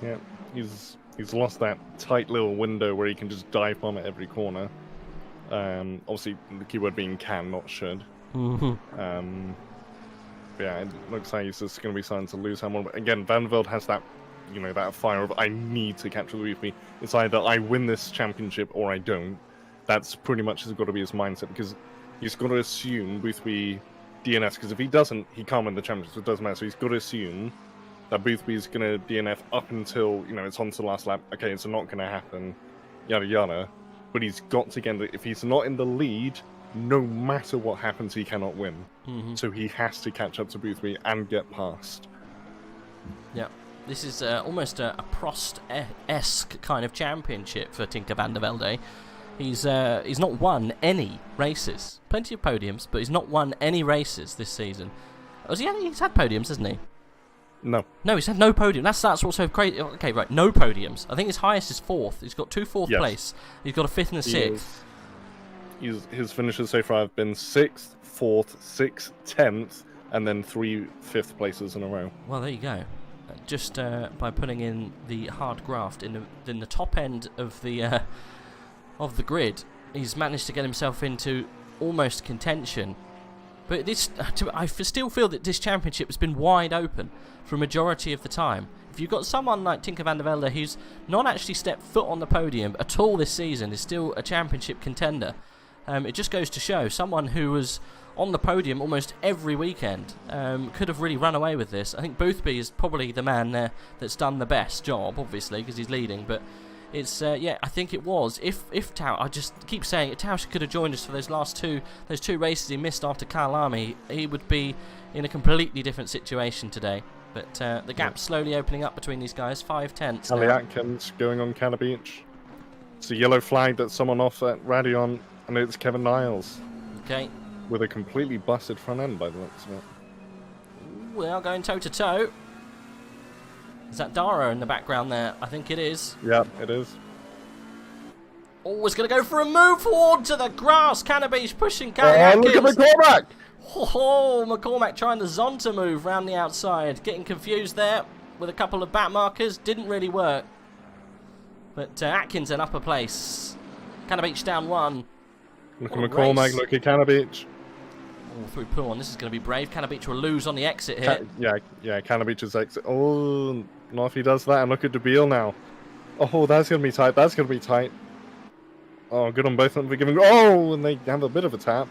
Yeah, he's lost that tight little window where he can just dive bomb at every corner. Obviously, the keyword being can, not should. Yeah, it looks like he's just going to be starting to lose Hamilton. But again, Van der Velde has that, that fire of I need to capture the Boothby. It's either I win this championship or I don't. That's pretty much has got to be his mindset, because he's got to assume Boothby DNS, because if he doesn't, he can't win the championship. So it doesn't matter. So he's got to assume that Boothby's going to DNF up until, it's on to the last lap. Okay, it's not going to happen, yada yada. But he's got to get, if he's not in the lead, no matter what happens, he cannot win. So he has to catch up to Boothby and get past. Yeah, this is almost a Prost-esque kind of championship for Tinker van der Velde. He's not won any races. Plenty of podiums, but he's not won any races this season. He's had podiums, hasn't he? No. No, he's had no podium. That's what's so crazy. Okay, right, no podiums. I think his highest is 4th. He's got 2 4th place. He's got a 5th and a 6th. His finishes so far have been 6th, 4th, 6th, 10th, and then 3 5th places in a row. Well, there you go. Just by putting in the hard graft in the top end of the grid, he's managed to get himself into almost contention. But I still feel that this championship has been wide open for a majority of the time. If you've got someone like Tinker van der Velde who's not actually stepped foot on the podium at all this season, is still a championship contender, it just goes to show someone who was on the podium almost every weekend. Could have really run away with this. I think Boothby is probably the man there that's done the best job, obviously, because he's leading, but it's, yeah, I think it was. If Tao, I just keep saying, if Tao could have joined us for those two races he missed after Kalami, he would be in a completely different situation today. But the gap's slowly opening up between these guys, 5 tenths Ali now. Atkins going on Canna Beach. It's a yellow flag that's someone off at Radion, and it's Kevin Niles. Okay. With a completely busted front end by the looks of it. We are going toe-to-toe. Is that Dara in the background there? I think it is. Yeah, it is. Always going to go for a move forward to the grass. Cannabis pushing Gary Atkins. Look at McCormack! Oh, McCormack trying the Zonta move round the outside. Getting confused there with a couple of back markers. Didn't really work. But Atkins in upper place. Cannabis down 1. Look at McCormack, look at Canna Beach. Oh, through Pullman. This is going to be brave. Canna Beach will lose on the exit here. Yeah, Canna Beach's exit. Oh, not if he does that. And look at DeBeal now. Oh, that's going to be tight. That's going to be tight. Oh, good on both of them for giving... Oh, and they have a bit of a tap.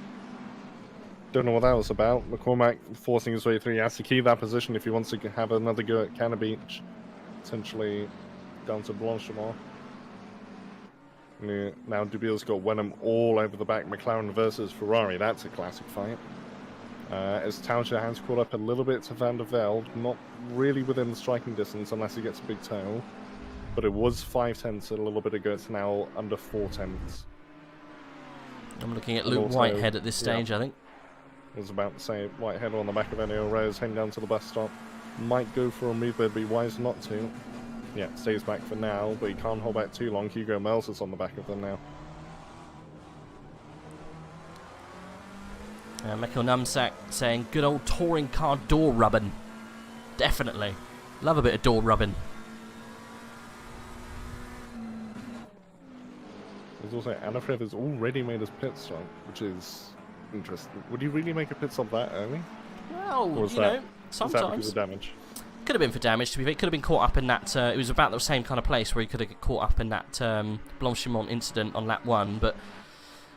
Don't know what that was about. McCormack forcing his way through. He has to keep that position if he wants to have another go at Canna Beach. Essentially down to Blanchimont. Now DeBeal's got Wenham all over the back. McLaren versus Ferrari. That's a classic fight. As Tauscher has caught up a little bit to Van der Velde. Not really within striking distance unless he gets a big toe. But it was 5 tenths a little bit ago. It's now under 4 tenths. I'm looking at Luke Whitehead at this stage, I think. I was about to say Whitehead on the back of Enio Rose, heading down to the bus stop. Might go for a move, but it'd be wise not to. Yeah, stays back for now, but he can't hold back too long. Hugo Mels is on the back of them now. Michael Numsack saying, good old touring car door rubbing. Definitely. Love a bit of door rubbing. There's also Anafrev has already made his pit stop, which is interesting. Would you really make a pit stop that early? Well, you know, Is that sometimes. because of damage? Could have been for damage, to be fair. Could have been caught up in that. It was about the same kind of place where he could have got caught up in that Blanchimont incident on lap 1. But,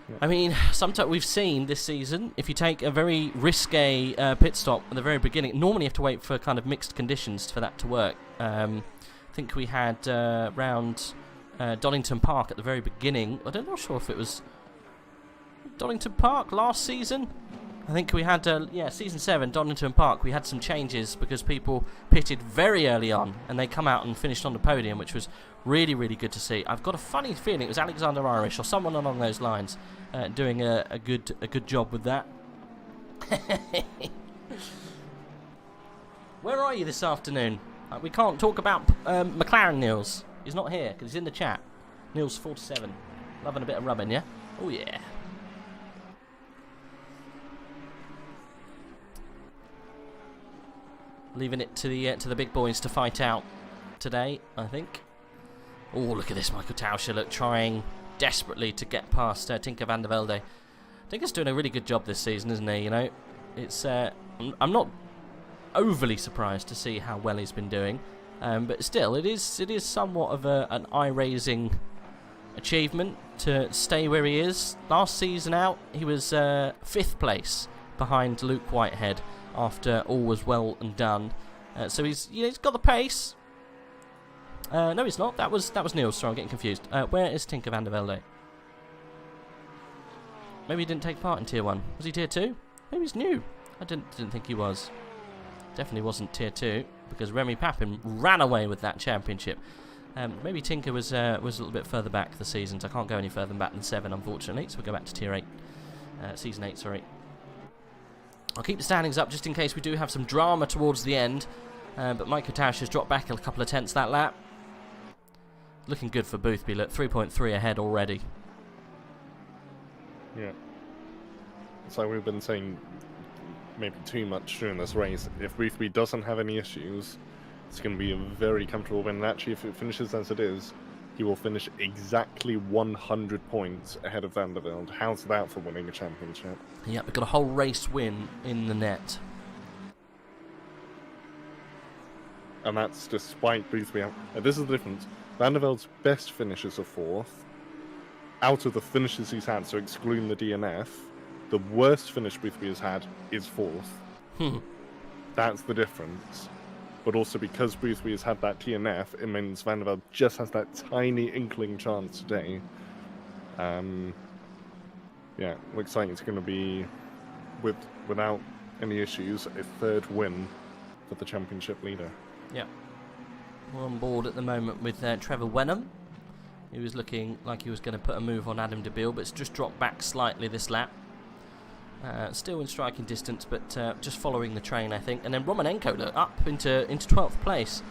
yeah. I mean, sometimes we've seen this season, if you take a very risque pit stop at the very beginning, normally you have to wait for kind of mixed conditions for that to work. I think we had round Donington Park at the very beginning. I'm not sure if it was Donington Park last season. I think we had, season 7, Donington Park, we had some changes because people pitted very early on and they come out and finished on the podium, which was really, really good to see. I've got a funny feeling it was Alexander Irish or someone along those lines doing a good job with that. Where are you this afternoon? We can't talk about McLaren, Niels. He's not here because he's in the chat. Niels 47. Loving a bit of rubbing, yeah? Oh, yeah. Leaving it to the big boys to fight out today, I think. Oh, look at this, Michael Tauscher, look, trying desperately to get past Tinker van der Velde. Tinker's doing a really good job this season, isn't he? You know, it's I'm not overly surprised to see how well he's been doing, but still, it is somewhat of an eye-raising achievement to stay where he is. Last season out, he was 5th place behind Luke Whitehead after all was well and done. So he's got the pace. No, he's not. That was Niels. Sorry, I'm getting confused. Where is Tinker van der Velde? Maybe he didn't take part in Tier 1. Was he Tier 2? Maybe he's new. I didn't think he was. Definitely wasn't Tier 2 because Remy Papin ran away with that championship. Maybe Tinker was a little bit further back the seasons. I can't go any further back than 7, unfortunately. So we'll go back to Tier 8. Season 8, sorry. I'll keep the standings up just in case we do have some drama towards the end. But Mike Tauscher has dropped back a couple of tenths that lap. Looking good for Boothby. Look, 3.3 ahead already. Yeah. It's like we've been saying maybe too much during this race. If Boothby doesn't have any issues, it's going to be a very comfortable win. And actually, if it finishes as it is, he will finish exactly 100 points ahead of Van der Velde. How's that for winning a championship? Yeah, we've got a whole race win in the net. And that's despite Boothby. This is the difference. Van der Velde's best finishes are 4th. Out of the finishes he's had, so excluding the DNF, The worst finish Boothby has had is 4th. That's the difference. But also because Boothby has had that TNF, it means Van der Velde just has that tiny inkling chance today. Yeah, looks like it's going to be, without any issues, a 3rd win for the championship leader. Yeah. We're on board at the moment with Trevor Wenham. He was looking like he was going to put a move on Adam DeBeal, but it's just dropped back slightly this lap. Still in striking distance, but just following the train, I think. And then Romanenko, look, up into 12th place.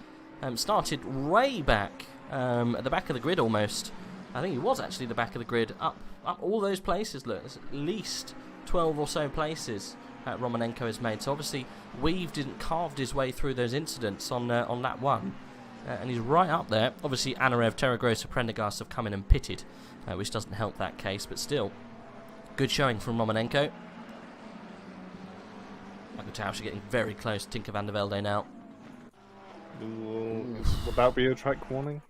Started way back, at the back of the grid almost. I think he was actually the back of the grid, up all those places. Look, there's at least 12 or so places Romanenko has made. So obviously weaved and carved his way through those incidents on lap 1. And he's right up there. Obviously Anarev, Terragrossa, Prendergast have come in and pitted, which doesn't help that case, but still, good showing from Romanenko. Michael Tausch getting very close to Tinker van der Velde now. Would that be a track warning?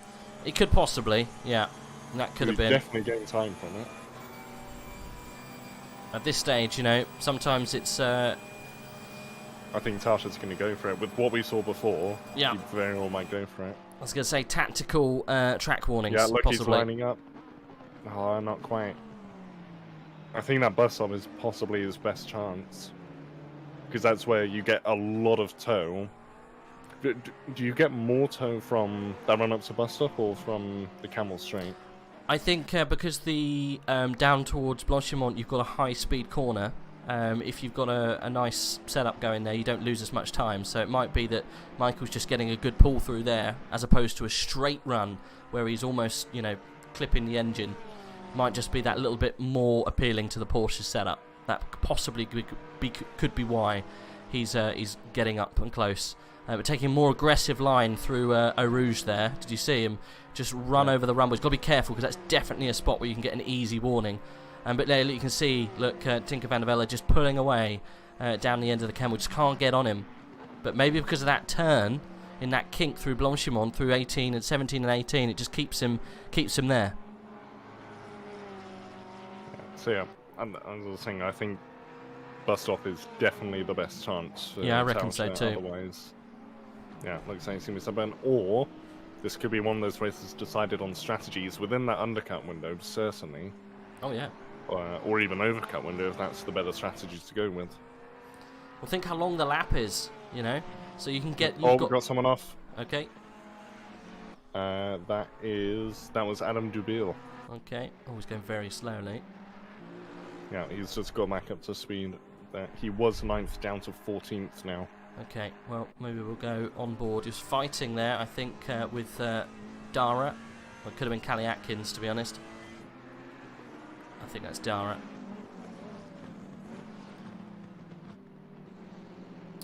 It could possibly, yeah. That could have been. Definitely getting time from it. At this stage, you know, sometimes it's... I think Tasha's going to go for it. With what we saw before, yeah, he very well might go for it. I was going to say tactical track warnings, yeah, look, possibly. He's lining up. Oh, not quite. I think that bus stop is possibly his best chance. Because that's where you get a lot of tow. Do you get more tow from that run up to bus stop or from the Camel Straight? I think because the down towards Blanchimont, you've got a high-speed corner. If you've got a nice setup going there, you don't lose as much time. So it might be that Michael's just getting a good pull through there, as opposed to a straight run where he's almost, you know, clipping the engine. Might just be that little bit more appealing to the Porsche setup. That possibly could be why he's getting up and close. But taking a more aggressive line through Eau Rouge there. Did you see him just run over the rumble? He's got to be careful because that's definitely a spot where you can get an easy warning. But there you can see, look, Tinker van der Velde just pulling away down the end of the camel. Just can't get on him. But maybe because of that turn in that kink through Blanchimont, through 18 and 17 and 18, it just keeps him there. So yeah, as I was saying, I think bus stop is definitely the best chance. For yeah, I reckon so too. Otherwise, yeah, like saying, it's going to be stubborn. Or this could be one of those races decided on strategies within that undercut window, certainly. Oh yeah. Or even overcut window if that's the better strategy to go with. Well, think how long the lap is, you know, so you can get. We've got someone off. Okay. That was Adam DeBeal. Okay. Oh, he's going very slowly. Yeah, he's just got back up to speed. He was 9th down to 14th now. Okay, well, maybe we'll go on board. He was fighting there, I think, with Dara. Well, it could have been Callie Atkins, to be honest. I think that's Dara.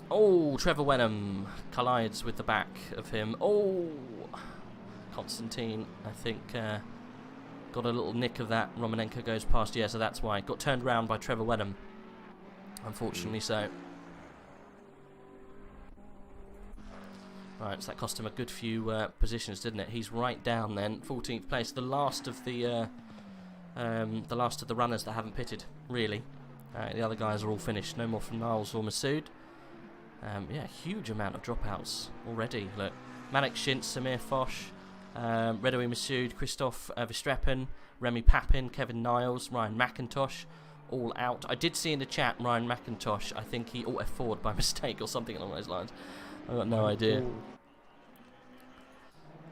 Oh, Trevor Wenham collides with the back of him. Oh, Constantine, I think, got a little nick of that. Romanenko goes past, yeah, so that's why. Got turned round by Trevor Wenham. Unfortunately so. Right, so that cost him a good few positions, didn't it? He's right down then, 14th place. The last of the runners that haven't pitted, really. The other guys are all finished. No more from Niles or Masood. Yeah, huge amount of dropouts already. Look, Manik Shintz, Samir Foch, Redoui Masood, Christoph Verstappen, Remy Papin, Kevin Niles, Ryan McIntosh, all out. I did see in the chat Ryan McIntosh, I think he F4'd by mistake or something along those lines. I've got no idea.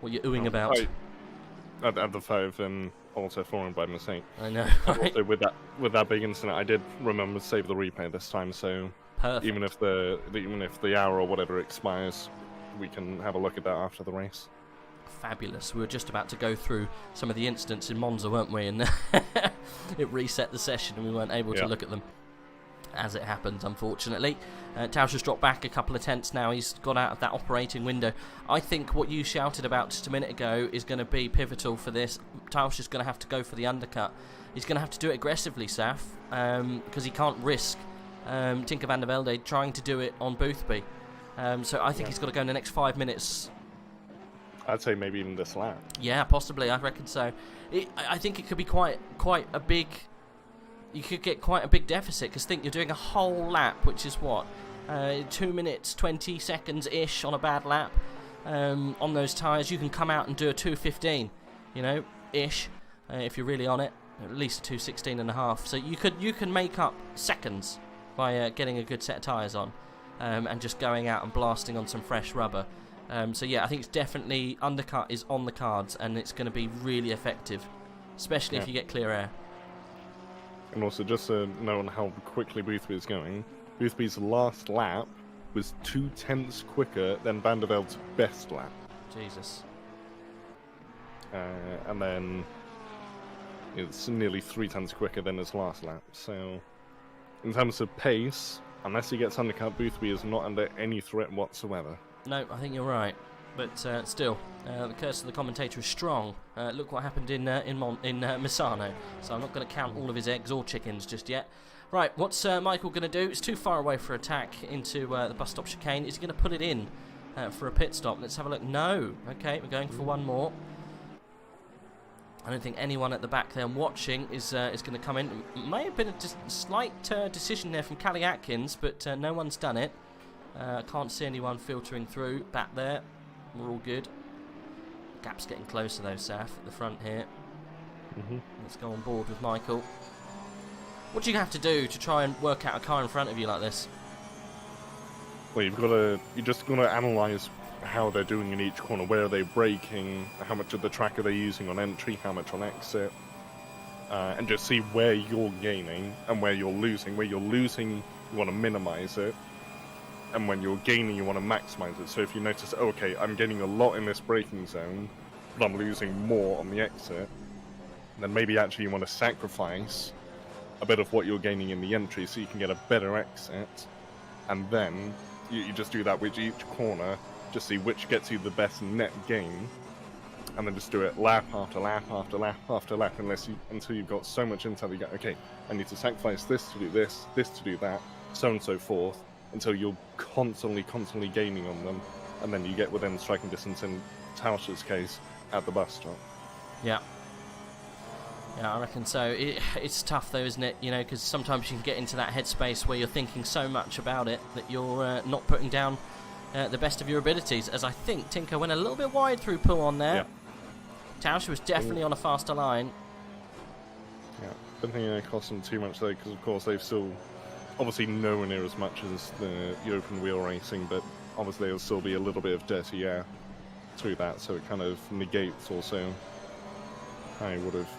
What you're oohing about. At the 5 and also falling by mistake. I know. Right? Also with that big incident, I did remember to save the replay this time, so perfect. Even if the hour or whatever expires, we can have a look at that after the race. Fabulous. We were just about to go through some of the incidents in Monza, weren't we? And it reset the session and we weren't able to look at them as it happens, unfortunately. Tausch has dropped back a couple of tenths now. He's got out of that operating window. I think what you shouted about just a minute ago is going to be pivotal for this. Tausch is going to have to go for the undercut. He's going to have to do it aggressively, Saf, because he can't risk Tinker van der Velde trying to do it on Boothby. So I think he's got to go in the next 5 minutes. I'd say maybe even this lap. Yeah, possibly. I reckon so. I think it could be quite a big you could get quite a big deficit, because think you're doing a whole lap, which is what, 2 minutes 20 seconds ish on a bad lap. On those tyres, you can come out and do a 2:15, you know, ish, if you're really on it, at least a 2:16.5. So you can make up seconds by getting a good set of tyres on, and just going out and blasting on some fresh rubber. So yeah, I think it's definitely undercut is on the cards, and it's going to be really effective, especially if you get clear air. And also, just to know on how quickly Boothby is going, Boothby's last lap was 0.2 quicker than Van der Velde's best lap. Jesus. And then it's nearly 0.3 quicker than his last lap. So, in terms of pace, unless he gets undercut, Boothby is not under any threat whatsoever. No, I think you're right. But still, the curse of the commentator is strong. Look what happened in Misano. So I'm not going to count all of his eggs or chickens just yet. Right, what's Michael going to do? It's too far away for attack into the bus stop chicane. Is he going to put it in for a pit stop? Let's have a look. No. Okay, we're going for one more. I don't think anyone at the back there watching is going to come in. It may have been a slight decision there from Callie Atkins, but no one's done it. I can't see anyone filtering through back there. We're all good. Gap's getting closer though, Saf, at the front here. Let's go on board with Michael. What do you have to do to try and work out a car in front of you like this? Well, you just got to analyse how they're doing in each corner. Where are they braking? How much of the track are they using on entry? How much on exit? And just see where you're gaining and where you're losing. Where you're losing, you want to minimise it. And when you're gaining, you want to maximize it. So if you notice, okay, I'm gaining a lot in this braking zone, but I'm losing more on the exit, then maybe actually you want to sacrifice a bit of what you're gaining in the entry so you can get a better exit. And then you just do that with each corner, just see which gets you the best net gain, and then just do it lap after lap after lap after lap until you've got so much intel you go, okay, I need to sacrifice this to do this to do that, so on and so forth, until you're constantly gaining on them, and then you get within striking distance in Tauscher's case at the bus stop. Yeah, I reckon so. It's tough though, isn't it? You know, because sometimes you can get into that headspace where you're thinking so much about it that you're not putting down the best of your abilities. As I think Tinker went a little bit wide through Pouon there. Yeah. Tauscher was definitely on a faster line. Yeah, don't think it cost them too much though, because of course they've still obviously nowhere near as much as the open wheel racing, but obviously there'll still be a little bit of dirty air through that, so it kind of negates also how he would have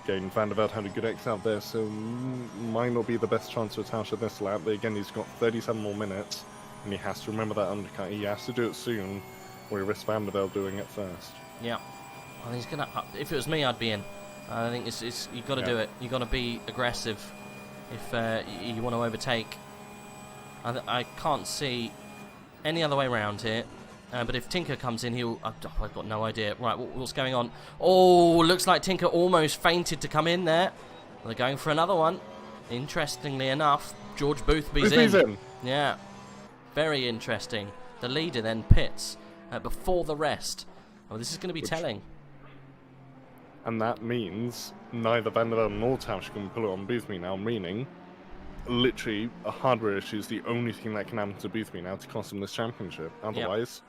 gained. Van der Velde had a good X out there, so might not be the best chance for Tauscher this lap, but again he's got 37 more minutes, and he has to remember that undercut. He has to do it soon, or he risks Van der Velde doing it first. Yeah, I think he's gonna. If it was me, I'd be in. I think it's you got to do it. You got to be aggressive if you want to overtake. I can't see any other way around here. But if Tinker comes in, he'll... I've got no idea. Right, what's going on? Oh, looks like Tinker almost fainted to come in there. They're going for another one. Interestingly enough, George Boothby's in. Yeah, very interesting. The leader then pits before the rest. Oh, this is going to be telling. And that means neither Van der Velde nor Tauscher can pull it on Boothby now, meaning literally a hardware issue is the only thing that can happen to Boothby now to cost him this championship. Otherwise,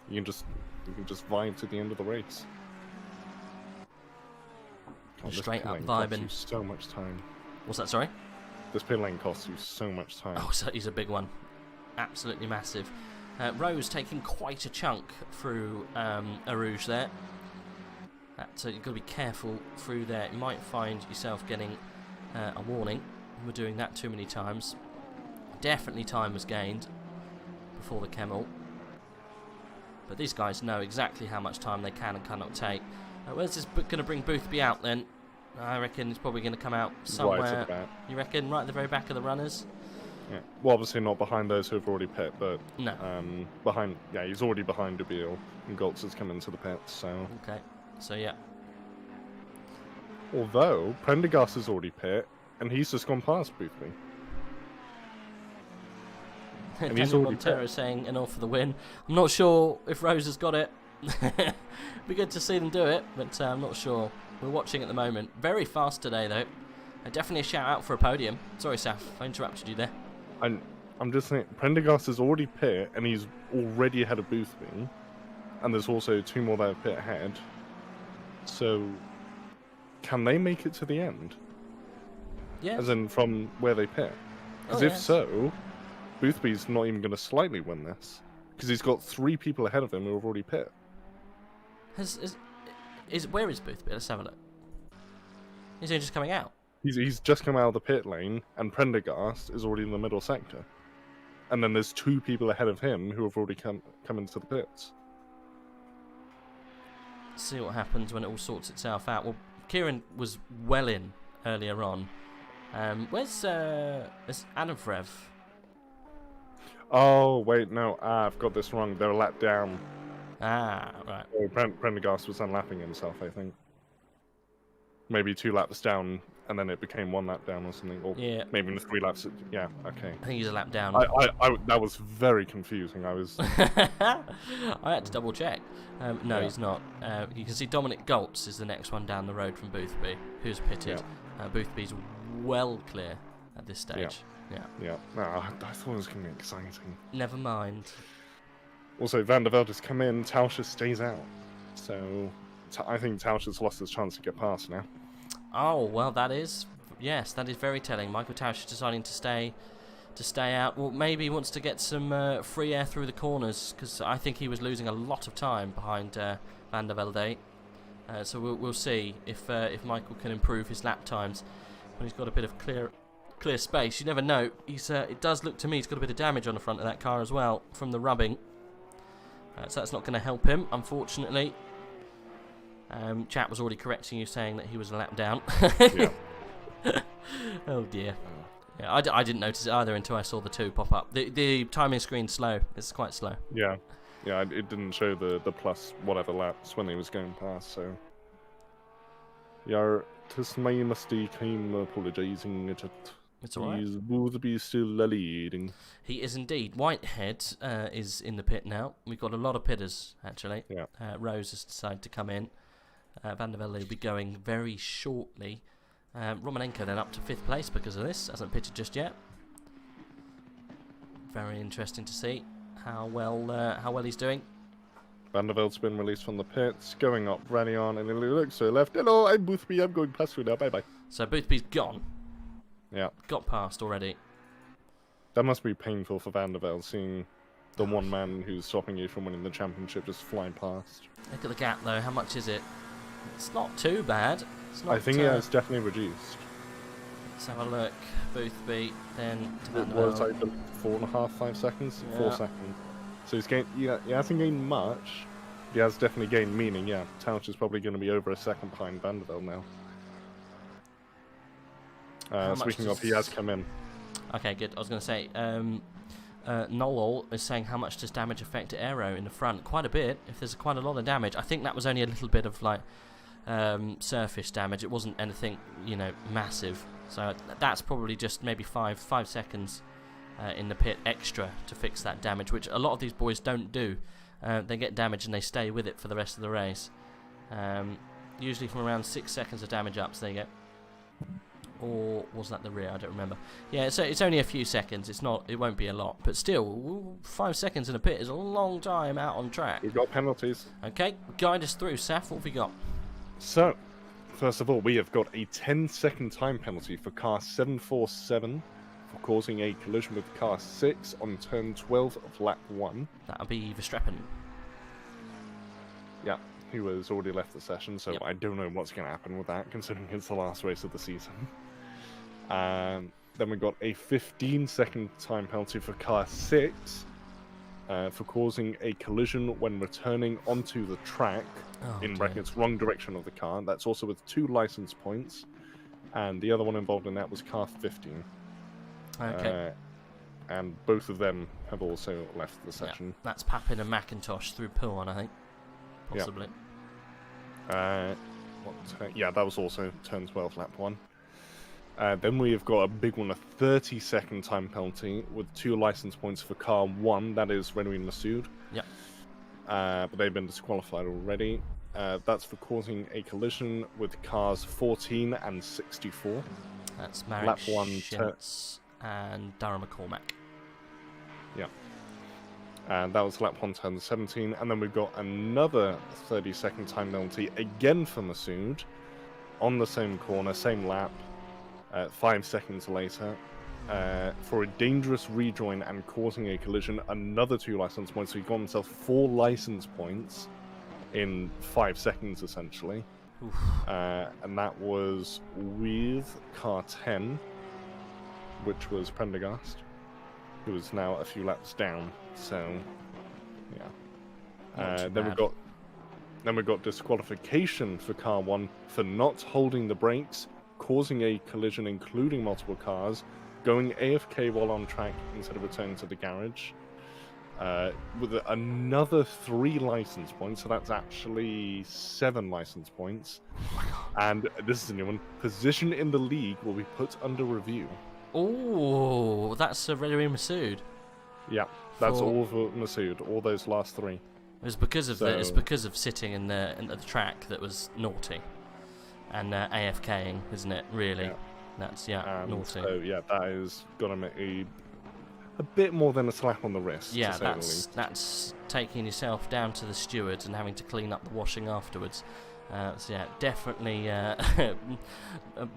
you can just vibe to the end of the race. God, straight up vibing. So much time. What's that? Sorry. This pit lane costs you so much time. Oh, so he's a big one. Absolutely massive. Rose taking quite a chunk through Arouge there. You've got to be careful through there. You might find yourself getting a warning. We're doing that too many times. Definitely time was gained before the Kemmel. But these guys know exactly how much time they can and cannot take. Where's this going to bring Boothby out then? I reckon it's probably going to come out somewhere. Right at the back. You reckon right at the very back of the runners? Yeah. Well, obviously not behind those who have already pit, but no. Behind. Yeah, he's already behind Dubiel, and Goltz has come into the pit. So okay. So yeah. Although Prendergast has already pit, and he's just gone past Boothby. And Daniel Montero saying an off for the win. I'm not sure if Rose has got it. Be good to see them do it, but I'm not sure. We're watching at the moment. Very fast today though. Definitely a shout out for a podium. Sorry, Saf, I interrupted you there. I'm just saying, Prendergast is already pit, and he's already ahead of Boothby, and there's also 2 more that are pit ahead. So, can they make it to the end? Yeah. As in, from where they pit? Because if so, Boothby's not even going to slightly win this, because he's got 3 people ahead of him who have already pit. Where is Boothby? Let's have a look. Is he just coming out? He's just come out of the pit lane, and Prendergast is already in the middle sector. And then there's 2 people ahead of him who have already come into the pits. See what happens when it all sorts itself out. Well, Kieran was well in earlier on. Where's Adam Frev? Oh, wait, no, I've got this wrong. They're a lap down. Ah, right. Oh, Prendergast was unlapping himself, I think. Maybe 2 laps down, and then it became 1 lap down or something. Or Yeah. maybe in the 3 laps. Yeah, okay. I think he's a lap down. That was very confusing. I was. I had to double check. No, Yeah. he's not. You can see Dominic Goltz is the next one down the road from Boothby, who's pitted. Boothby's well clear at this stage. Yeah. No, I thought it was going to be exciting. Never mind. Also, Van der Velde has come in, Tauscher stays out. So, I think Tauscher's lost his chance to get past now. Oh, well, that is very telling. Michael Tausch deciding to stay out. Well, maybe he wants to get some free air through the corners, because I think he was losing a lot of time behind Van der Velde. So we'll see if Michael can improve his lap times when he's got a bit of clear space. You never know. It does look to me he's got a bit of damage on the front of that car as well from the rubbing. So that's not going to help him, unfortunately. Chat was already correcting you, saying that he was a lap down. Yeah. Oh dear. Yeah, I didn't notice it either until I saw the 2 pop up. The timing screen's slow. It's quite slow. Yeah. Yeah, it didn't show the plus whatever laps when he was going past, so... Yeah, tis my mistake, I'm apologising. It's alright. He's Boothby still leading. He is indeed. Whitehead is in the pit now. We've got a lot of pitters, actually. Yeah. Rose has decided to come in. Van der Velde will be going very shortly. Romanenko then up to 5th place because of this. Hasn't pitted just yet. Very interesting to see how well he's doing. Van der Velde's been released from the pits, going up, running on, and he looks to the left. Hello, I'm Boothby, I'm going past you now, bye-bye. So Boothby's gone. Yeah. Got past already. That must be painful for Van der Velde, seeing the one man who's stopping you from winning the championship just fly past. Look at the gap, though. How much is it? It's not too bad. It's not, I think it's definitely reduced. Let's have a look. Boothby, then to Van It der was Velde. like 4.5, 5 seconds? Yeah. 4 seconds. So he's gained, he hasn't gained much. He has definitely gained meaning, yeah. Tausch is probably going to be over a second behind Van der Velde now. Speaking of, he has come in. Okay, good. I was going to say, Noel is saying how much does damage affect aero in the front? Quite a bit. If there's quite a lot of damage, I think that was only a little bit of like surface damage. It wasn't anything, massive. So that's probably just maybe 5 seconds in the pit extra to fix that damage, which a lot of these boys don't do. They get damage and they stay with it for the rest of the race. Usually from around 6 seconds of damage ups they get. Or was that the rear? I don't remember. Yeah, so it's only a few seconds. It won't be a lot, but still, 5 seconds in a pit is a long time out on track. We've got penalties. Okay, guide us through, Saf. What have we got? So, first of all, we have got a 10-second time penalty for car 747 for causing a collision with car 6 on turn 12 of lap 1. That'll be Verstappen. Yeah, he was already left the session, so Yep. I don't know what's going to happen with that, considering it's the last race of the season. Then we got a 15-second time penalty for car 6 for causing a collision when returning onto the track, in brackets, wrong direction of the car. That's also with 2 license points, and the other one involved in that was car 15. Okay. And both of them have also left the session. Yeah, that's Papin and McIntosh through Puan, I think. Possibly. Yeah, that was also turn 12, lap 1. Then we have got a big one, a 30-second time penalty with 2 license points for car 1, that is Renouin Massoud. Yep. But they've been disqualified already. That's for causing a collision with cars 14 and 64. That's Marek Lap 1 Shintz and Darren McCormack. Yeah. And that was lap 1, turn 17. And then we've got another 30-second time penalty, again for Masood, on the same corner, same lap, 5 seconds later, for a dangerous rejoin and causing a collision, another 2 license points. So he got himself 4 license points in 5 seconds, essentially. And that was with car 10, which was Prendergast, who is now a few laps down. So, yeah. Then we got disqualification for car 1 for not holding the brakes, causing a collision, including multiple cars, going AFK while on track instead of returning to the garage. With another 3 license points, so that's actually 7 license points. And this is a new one. Position in the league will be put under review. Oh, that's Redouin Masood. Yeah, that's all for Masood. All those last 3. It was because of it's because of sitting in the track that was naughty, and AFKing, isn't it? Really, yeah. That's naughty. So yeah, that is gonna make a bit more than a slap on the wrist. Yeah, to say the least. that's taking yourself down to the stewards and having to clean up the washing afterwards. So yeah, definitely a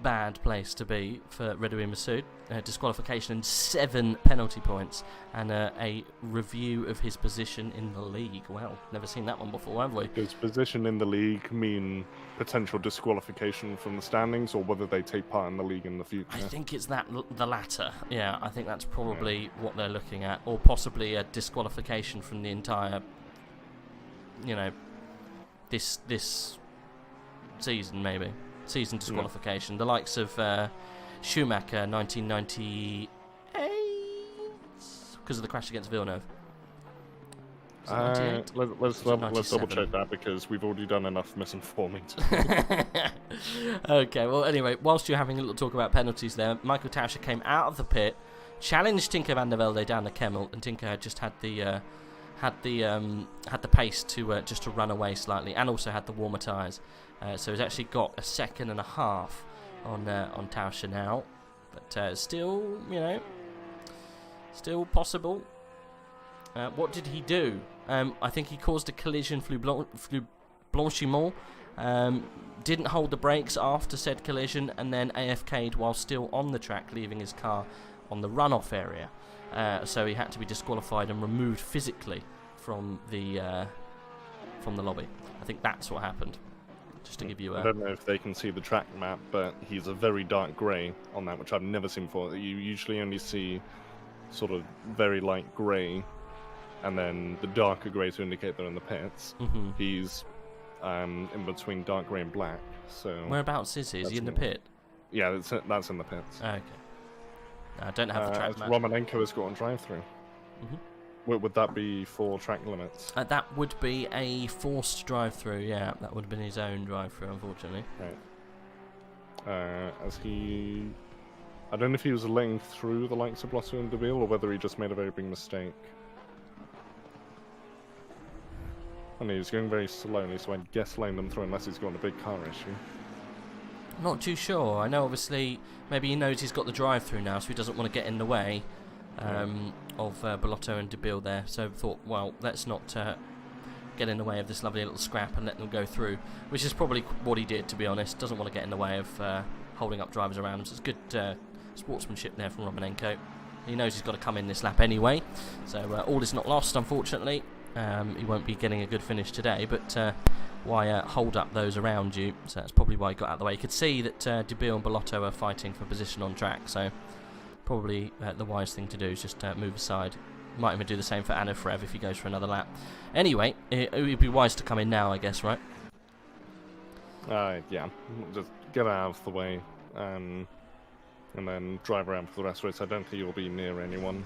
bad place to be for Redouin Masood. Disqualification and 7 penalty points, and a review of his position in the league. Well, never seen that one before, have we? Does position in the league mean potential disqualification from the standings, or whether they take part in the league in the future? I think it's the latter. Yeah, I think that's probably what they're looking at, or possibly a disqualification from the entire, this season, maybe. Season disqualification. The likes of Schumacher 1998, because of the crash against Villeneuve. Let's double check that, because we've already done enough misinforming. Okay, well, anyway, whilst you're having a little talk about penalties there, Michael Tauscher came out of the pit, challenged Tinker van der Velde down the Kemmel, and Tinker had just had the pace to just to run away slightly, and also had the warmer tyres. So he's actually got a 2.5 seconds on Tauscher now, but still, still possible. What did he do? I think he caused a collision, flou blanchiment, didn't hold the brakes after said collision, and then AFK'd while still on the track, leaving his car on the runoff area. So he had to be disqualified and removed physically from the lobby. I think that's what happened. Just to give you I don't know if they can see the track map, but he's a very dark grey on that, which I've never seen before. You usually only see sort of very light grey, and then the darker grey to indicate they're in the pits. Mm-hmm. He's in between dark grey and black. So whereabouts is he? Is he in the pit? Yeah, that's in the pits. Okay. I don't have the track map. Romanenko has got on drive-through. Mm-hmm. Would that be for track limits? That would be a forced drive-through, yeah. That would have been his own drive-through, unfortunately. Right. I don't know if he was laying through the likes of Blotto and DeVille, or whether he just made a very big mistake. And he was going very slowly, so I'd guess laying them through unless he's got a big car issue. I'm not too sure. I know, obviously, maybe he knows he's got the drive-through now, so he doesn't want to get in the way of Bellotto and DeBille there. So thought, well, let's not get in the way of this lovely little scrap and let them go through, which is probably what he did, to be honest. Doesn't want to get in the way of holding up drivers around him. So it's good sportsmanship there from Romanenko. He knows he's got to come in this lap anyway, so all is not lost, unfortunately. He won't be getting a good finish today, but why hold up those around you? So that's probably why he got out of the way. You could see that DeBille and Bellotto are fighting for position on track, so probably the wise thing to do is just move aside. Might even do the same for Anna Frev if he goes for another lap. Anyway, it would be wise to come in now, I guess, right? Yeah, just get out of the way, and then drive around for the rest of it. I don't think you'll be near anyone.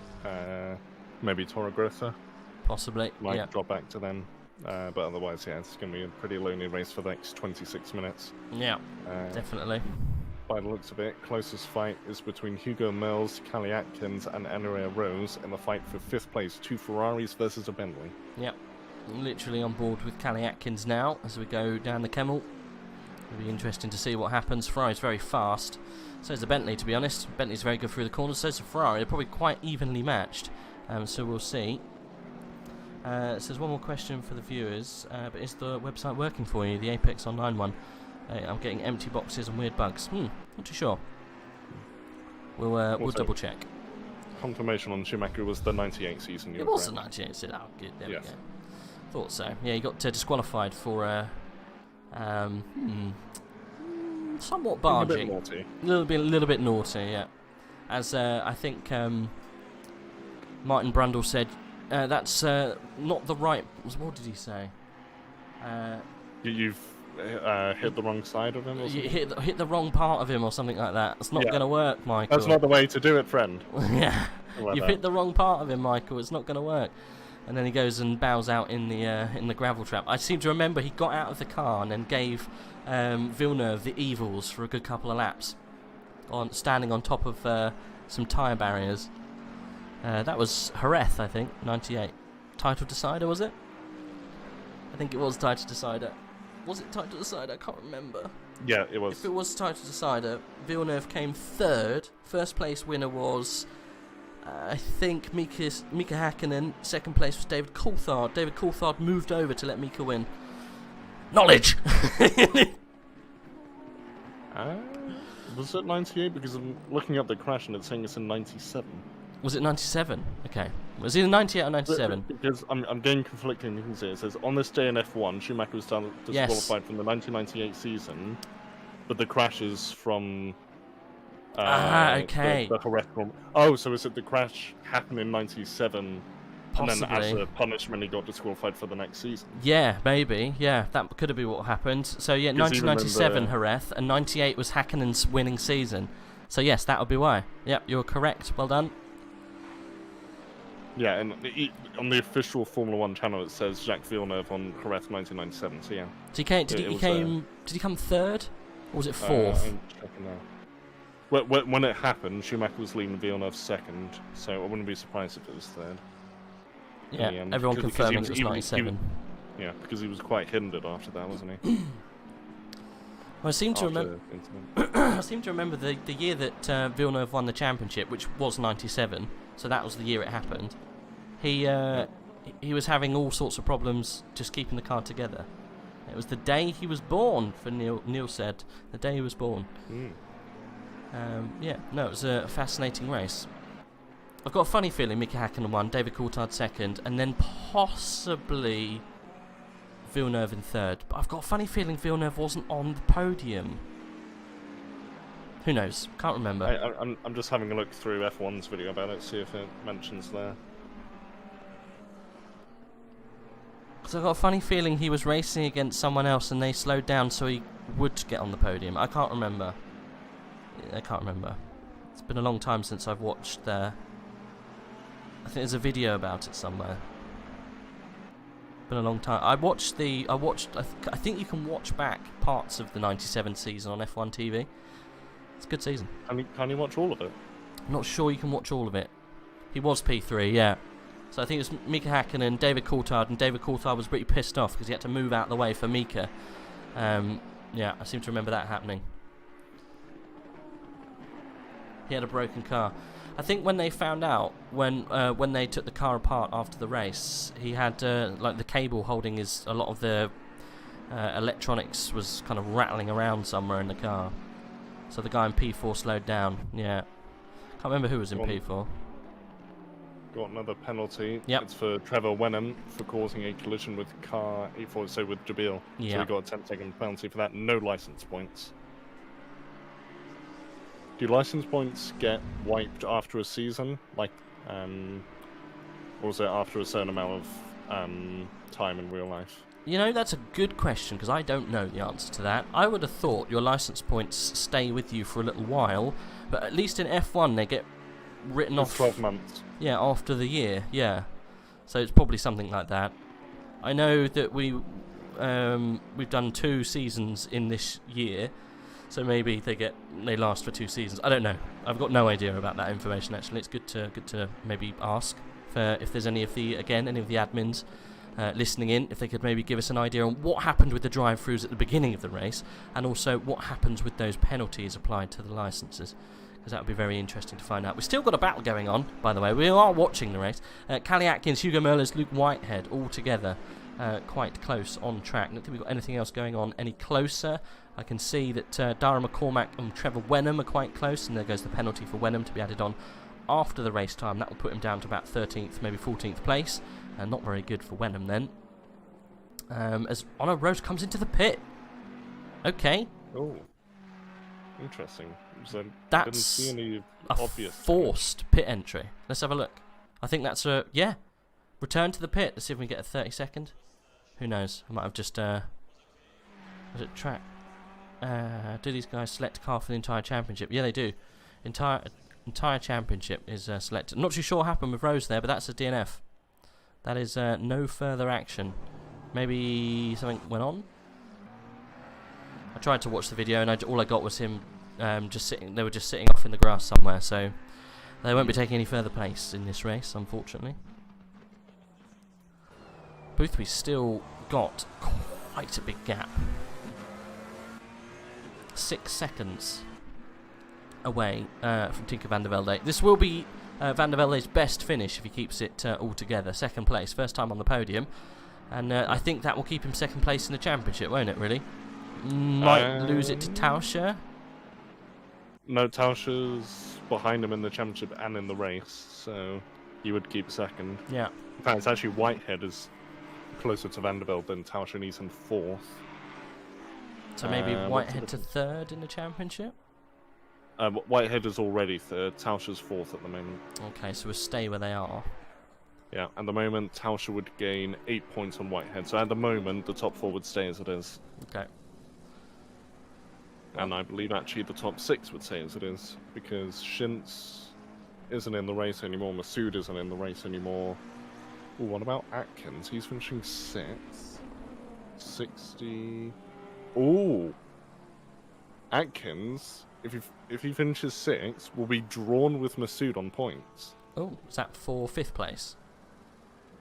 Maybe Toro Grossa. Possibly, Might drop back to them. But otherwise, yeah, it's going to be a pretty lonely race for the next 26 minutes. Yeah, definitely. By the looks of it, closest fight is between Hugo Mills, Callie Atkins, and Enerea Rose in the fight for 5th place. 2 Ferraris versus a Bentley. Yep, literally on board with Callie Atkins now as we go down the Kemmel. It'll be interesting to see what happens. Ferrari's very fast. So is the Bentley, to be honest. Bentley's very good through the corners. So is the Ferrari. They're probably quite evenly matched. So we'll see. So there's one more question for the viewers. But is the website working for you? The Apex Online one. I'm getting empty boxes and weird bugs. Not too sure. We'll double check. Confirmation on Schumacher was the 98 season. It was the 98 season. Oh, good. There we go. Thought so. Yeah, he got disqualified for somewhat barging. A little bit naughty. Yeah. As I think Martin Brundle said, that's not the right. What did he say? You've hit the wrong side of him, or something? You hit the wrong part of him, or something like that. It's not going to work, Michael. That's not the way to do it, friend. Yeah, you've hit the wrong part of him, Michael. It's not going to work. And then he goes and bows out in the gravel trap. I seem to remember he got out of the car and then gave Villeneuve the evils for a good couple of laps, standing on top of some tyre barriers. That was Jerez, I think, 98. Title decider, was it? I think it was title decider. Was it title decider? I can't remember. Yeah, it was. If it was title decider, Villeneuve came third. First place winner was, I think, Mika Häkkinen. Second place was David Coulthard. David Coulthard moved over to let Mika win. Knowledge! Was it 98? Because I'm looking up the crash and it's saying it's in 97. Was it 97? Okay. Was it 98 or 97? Because I'm getting conflicting things here. It says, on this day in F1, Schumacher was disqualified from the 1998 season, but the crash is from... okay. The Jerez one. Oh, so is it the crash happened in 97, Possibly. and then as a punishment he got disqualified for the next season? Yeah, maybe. Yeah, that could have been what happened. So yeah, 1997 Jerez, and 98 was Häkkinen's winning season. So yes, that would be why. Yep, you're correct. Well done. Yeah, and on the official Formula 1 channel it says Jacques Villeneuve on Jerez 1997, so yeah. So did he come third? Or was it fourth? I'm checking now. When it happened, Schumacher was leading Villeneuve second, so I wouldn't be surprised if it was third. Yeah, everyone confirming it was 97. Yeah, because he was quite hindered after that, wasn't he? I seem to remember. I seem to remember the year that Villeneuve won the championship, which was 97. So that was the year it happened. He was having all sorts of problems just keeping the car together. It was the day he was born. For Neil said the day he was born. Yeah, no, it was a fascinating race. I've got a funny feeling Mika Häkkinen won, David Coulthard second, and then possibly Villeneuve in third. But I've got a funny feeling Villeneuve wasn't on the podium. Who knows? Can't remember. I'm just having a look through F1's video about it, see if it mentions there. Because I've got a funny feeling he was racing against someone else and they slowed down so he would get on the podium. I can't remember. It's been a long time since I've watched I think there's a video about it somewhere. Been a long time. I think you can watch back parts of the 97 season on F1 TV. It's a good season. Can you watch all of it? I'm not sure you can watch all of it. He was P3, yeah. So I think it was Mika Häkkinen and David Coulthard, and David Coulthard was pretty pissed off because he had to move out of the way for Mika. Yeah, I seem to remember that happening. He had a broken car. I think when they found out, when they took the car apart after the race, he had like the cable holding a lot of the electronics was kind of rattling around somewhere in the car. So the guy in P4 slowed down. Yeah, can't remember who was in P4. Got another penalty. Yep. It's for Trevor Wenham for causing a collision with car 84, so with Jabil. Yeah. So we got a 10-second penalty for that. No license points. Do license points get wiped after a season? Like, or is it after a certain amount of time in real life? You know, that's a good question, because I don't know the answer to that. I would have thought your license points stay with you for a little while, but at least in F1 they get written off 12 months. Yeah, after the year, yeah. So it's probably something like that. I know that we've done 2 seasons in this year, so maybe they last for 2 seasons. I don't know. I've got no idea about that information actually. It's good to maybe ask if there's any of the admins listening in, if they could maybe give us an idea on what happened with the drive-throughs at the beginning of the race, and also what happens with those penalties applied to the licenses, because that would be very interesting to find out. We've still got a battle going on, by the way. We are watching the race. Callie Atkins, Hugo Merlers, Luke Whitehead, all together, quite close on track. I don't think we've got anything else going on any closer. I can see that Dara McCormack and Trevor Wenham are quite close, and there goes the penalty for Wenham to be added on after the race time. That will put him down to about 13th, maybe 14th place. Not very good for Wenham then. As Honor Rose comes into the pit. Okay. Oh, interesting. So That's didn't see any a obvious forced pit entry. Let's have a look. I think that's a... Yeah. Return to the pit. Let's see if we can get a 30-second. Who knows? I might have just... Was it track? Do these guys select a car for the entire championship? Yeah, they do. Entire championship is selected. I'm not too sure what happened with Rose there, but that's a DNF. That is no further action. Maybe something went on? I tried to watch the video, and all I got was him just sitting. They were just sitting off in the grass somewhere, so they won't be taking any further place in this race, unfortunately. Boothby's still got quite a big gap. 6 seconds away from Tinker van der Velde. This will be Van der Velde's best finish if he keeps it all together. Second place, first time on the podium, and I think that will keep him second place in the championship, won't it? Really, might lose it to Tauscher. No, Tauscher's behind him in the championship and in the race, so he would keep second. Yeah. In fact, it's actually Whitehead is closer to Van der Velde than Tauscher, and he's in 4th. So maybe Whitehead to 3rd in the championship. Whitehead is already 3rd. Tauscher's 4th at the moment. Okay, so we'll stay where they are. Yeah, at the moment, Tauscher would gain 8 points on Whitehead. So at the moment, the top 4 would stay as it is. Okay. And I believe actually the top 6 would stay as it is, because Shintz isn't in the race anymore, Masood isn't in the race anymore. Ooh, what about Atkins? He's finishing 6th. 60... Ooh! Atkins, if he finishes 6th, will be drawn with Masood on points. Oh, is that for 5th place?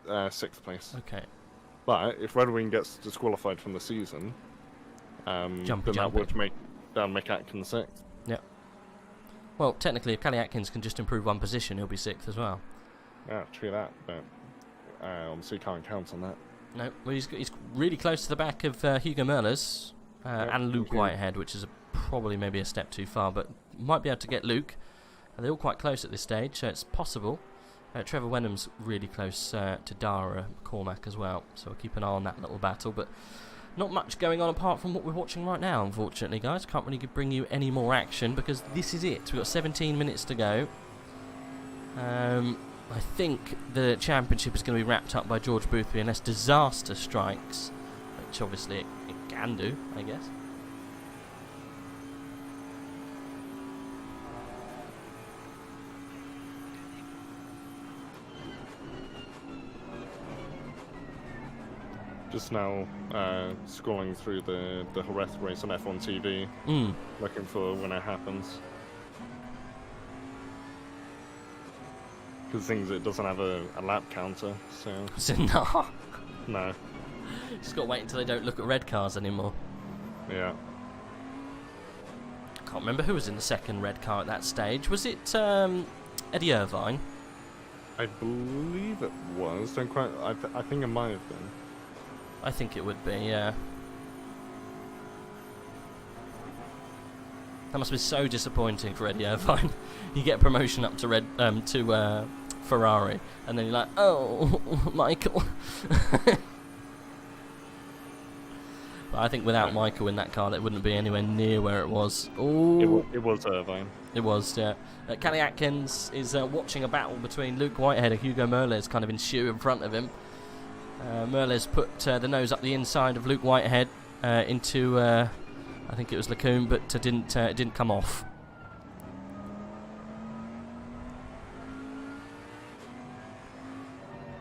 6th place. Okay. But if Red Wing gets disqualified from the season, then that would make Atkins 6th. Yeah. Well, technically, if Callie Atkins can just improve 1 position, he'll be 6th as well. Yeah, true that, but obviously can't count on that. No, well, he's really close to the back of Hugo Merlers and Luke Whitehead, which is probably maybe a step too far, but might be able to get Luke. They're all quite close at this stage, so it's possible. Trevor Wenham's really close to Dara McCormack as well, so we'll keep an eye on that little battle, but not much going on apart from what we're watching right now, unfortunately, guys. Can't really bring you any more action because this is it. We've got 17 minutes to go. I think the championship is going to be wrapped up by George Boothby unless disaster strikes, which obviously it can do, I guess. Just now scrolling through the Jerez race on F1 TV, looking for when it happens. Because things it doesn't have a lap counter, so... So no. No. Just got to wait until they don't look at red cars anymore. Yeah. Can't remember who was in the second red car at that stage. Was it Eddie Irvine? I believe it was. Don't quite... I think it might have been. I think it would be, yeah. That must be so disappointing for Eddie Irvine. You get promotion up to Ferrari, and then you're like, oh, Michael. But I think without Michael in that car, that wouldn't be anywhere near where it was. Ooh. It was Irvine. It was, yeah. Callie Atkins is watching a battle between Luke Whitehead and Hugo Merlez kind of ensue in front of him. Merlez put the nose up the inside of Luke Whitehead into, I think it was Lacombe, but it didn't come off.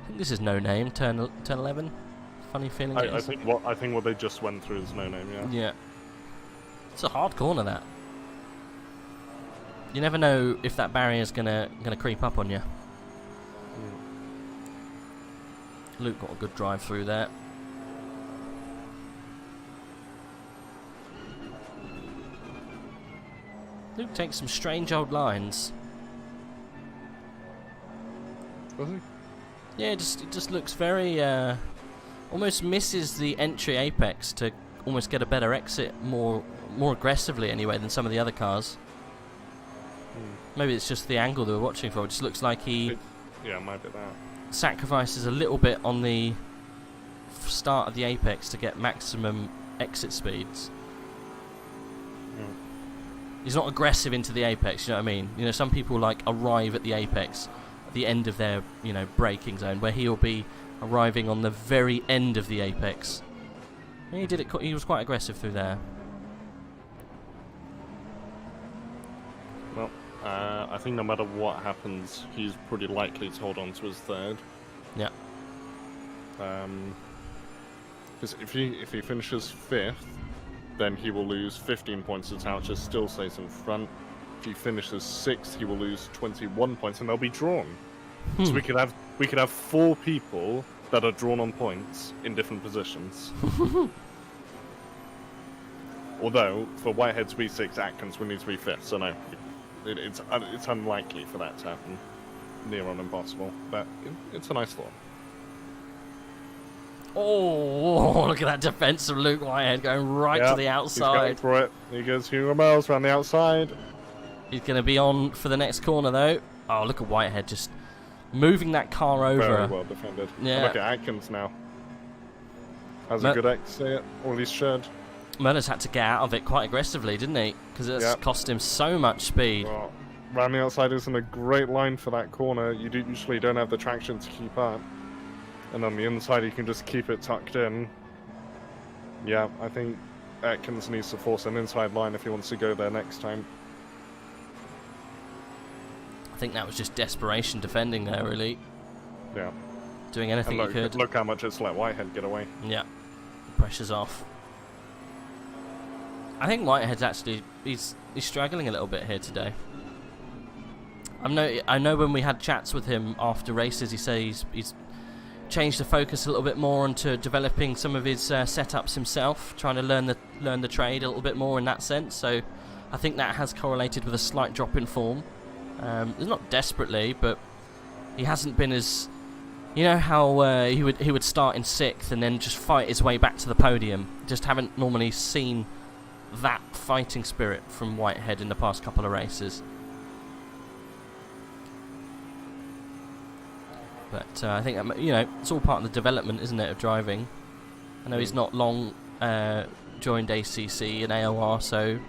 I think this is No Name, turn 11. Funny feeling. I think what they just went through is No Name. Yeah. Yeah. It's a hard corner, that. You never know if that barrier's gonna creep up on you. Luke got a good drive through there. Luke takes some strange old lines. Was he? Yeah, it just looks very almost misses the entry apex to almost get a better exit more aggressively anyway than some of the other cars. Maybe it's just the angle that we're watching for. It just looks like he Yeah, might be that. sacrifices a little bit on the start of the apex to get maximum exit speeds. He's not aggressive into the apex, you know what I mean? You know, some people like arrive at the apex at the end of their, you know, braking zone, where he'll be arriving on the very end of the apex. And he did it. He was quite aggressive through there. Well, I think no matter what happens, he's pretty likely to hold on to his third. Yeah. Because if he finishes 5th, then he will lose 15 points to Toucher, still stays in front. If he finishes 6th, he will lose 21 points, and they'll be drawn. So we could have 4 people that are drawn on points in different positions. Although for Whitehead to be 6th, Atkins will need to be 5th. So no, it's unlikely for that to happen. Near on impossible, but it's a nice thought. Oh, look at that defense of Luke Whitehead going right to the outside. He's going for it. He goes Hugo miles around the outside. He's going to be on for the next corner though. Oh, look at Whitehead just moving that car over. Very well defended. Yeah. Look at Atkins now. Has a good exit, or at least should. Muller's had to get out of it quite aggressively, didn't he? Because it's cost him so much speed. Well, round the outside isn't a great line for that corner. You usually don't have the traction to keep up. And on the inside, you can just keep it tucked in. Yeah, I think Atkins needs to force an inside line if he wants to go there next time. I think that was just desperation defending there, really. Yeah. Doing anything he could. Look how much it's let Whitehead get away. Yeah. The pressure's off. I think Whitehead's actually he's struggling a little bit here today. I know when we had chats with him after races, he says he's changed the focus a little bit more onto developing some of his setups himself, trying to learn the trade a little bit more in that sense. So I think that has correlated with a slight drop in form. It's not desperately, but he hasn't been as, you know how he would start in 6th and then just fight his way back to the podium. Just haven't normally seen that fighting spirit from Whitehead in the past couple of races. But I think that, you know, it's all part of the development, isn't it, of driving. I know he's not long joined ACC and AOR, so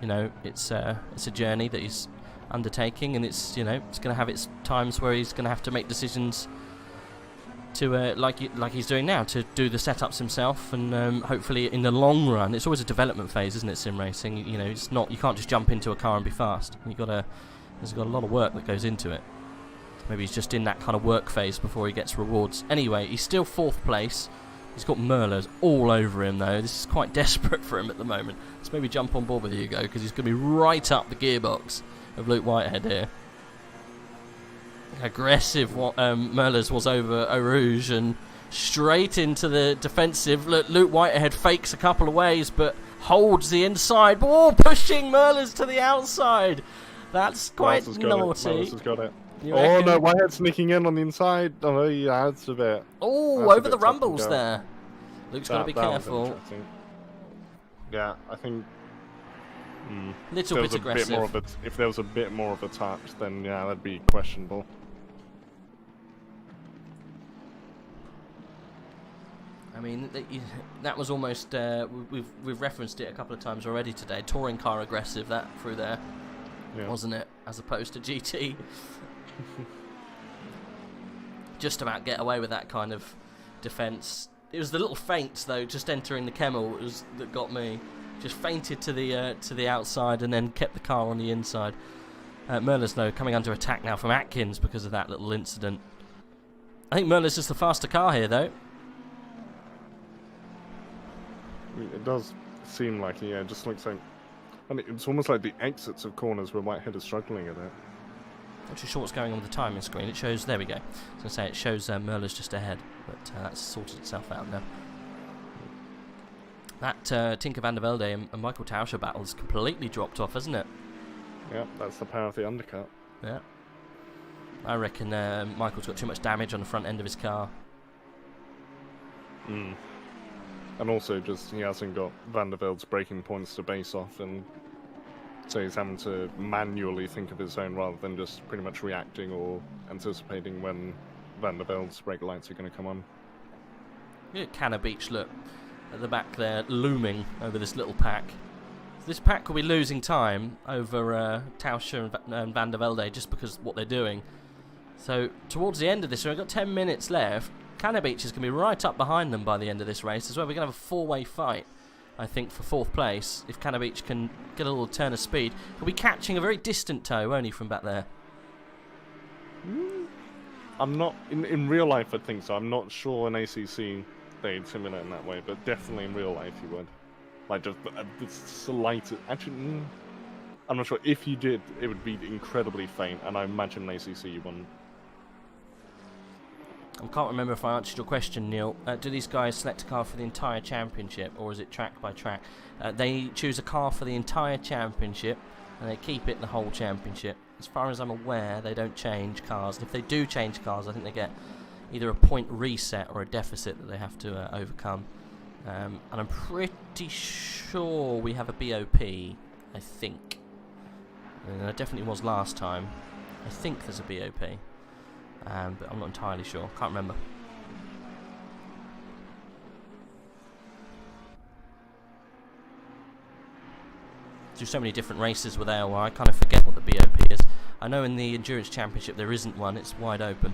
you know it's a journey that he's undertaking, and it's, you know, it's going to have its times where he's going to have to make decisions to like he's doing now, to do the setups himself, and hopefully in the long run, it's always a development phase, isn't it? Sim racing, you know, it's not, you can't just jump into a car and be fast. There's got a lot of work that goes into it. Maybe he's just in that kind of work phase before he gets rewards. Anyway, he's still 4th place. He's got Merlers all over him, though. This is quite desperate for him at the moment. Let's maybe jump on board with Hugo, because he's going to be right up the gearbox of Luke Whitehead here. Aggressive what Merlers was over Eau Rouge, and straight into the defensive. Luke Whitehead fakes a couple of ways, but holds the inside. Oh, pushing Merlers to the outside. That's quite naughty. Merlers has got it. You oh reckon? no, Whitehead sneaking in on the inside. Oh yeah, that's a bit. Oh, over the rumbles there. Luke's got to be careful. Yeah, I think. Little bit aggressive. If there was a bit more of a touch, then yeah, that'd be questionable. I mean, that was almost. We've referenced it a couple of times already today. Touring car aggressive that through there, wasn't it? As opposed to GT. Just about get away with that kind of defence. It was the little feints though, just entering the Kemmel that got me. Just feinted to the outside and then kept the car on the inside. Merlers though coming under attack now from Atkins because of that little incident. I think Merlers is the faster car here though. It does seem like, yeah, it just looks like, and it's almost like the exits of corners where Whitehead is struggling a bit. Not too sure what's going on with the timing screen. It shows, there we go. I was going to say it shows Merla's just ahead, but that's sorted itself out now. That Tinker van der Velde and Michael Tauscher battle's completely dropped off, hasn't it? Yeah, that's the power of the undercut. Yeah. I reckon Michael's got too much damage on the front end of his car. Mm. And also just he hasn't got van der Velde's braking points to base off, and so he's having to manually think of his own rather than just pretty much reacting or anticipating when van der Velde's brake lights are going to come on. Look at Canna Beach, look, at the back there, looming over this little pack. This pack will be losing time over Tauscher and Van der Velde just because of what they're doing. So towards the end of this, we've got 10 minutes left. Canna Beach is going to be right up behind them by the end of this race as well. We're going to have a four-way fight, I think, for 4th place. If Canna Beach can get a little turn of speed, he'll be catching a very distant tow, won't he, from back there? I'm not in real life. I think so. I'm not sure in ACC they'd simulate in that way, but definitely in real life you would. Like just the slight. Actually, I'm not sure. If you did, it would be incredibly faint, and I imagine in ACC you wouldn't. I can't remember if I answered your question, Neil. Do these guys select a car for the entire championship, or is it track by track? They choose a car for the entire championship, and they keep it the whole championship. As far as I'm aware, they don't change cars. And if they do change cars, I think they get either a point reset or a deficit that they have to overcome. And I'm pretty sure we have a BOP, I think. And there definitely was last time. I think there's a BOP. But I'm not entirely sure. Can't remember. Do so many different races with AOR, I kind of forget what the BOP is. I know in the Endurance Championship there isn't one, it's wide open.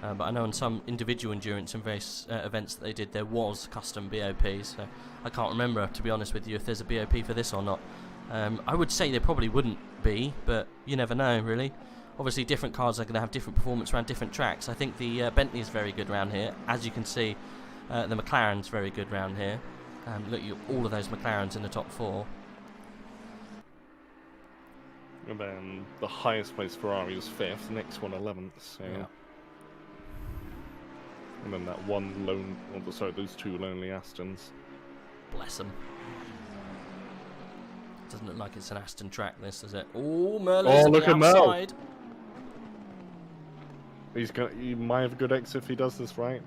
But I know in some individual endurance and various events that they did, there was custom BOPs. So I can't remember, to be honest with you, if there's a BOP for this or not. I would say there probably wouldn't be, but you never know, really. Obviously, different cars are going to have different performance around different tracks. I think the Bentley is very good around here. As you can see, the McLaren's very good around here. Look at all of those McLarens in the top 4. And then the highest place Ferrari is 5th, the next one 11th. So. Yeah. And then that one lone, or sorry, those 2 lonely Astons. Bless them. Doesn't look like it's an Aston track, this, does it? Oh, Merlin's on the outside. He might have a good exit if he does this right.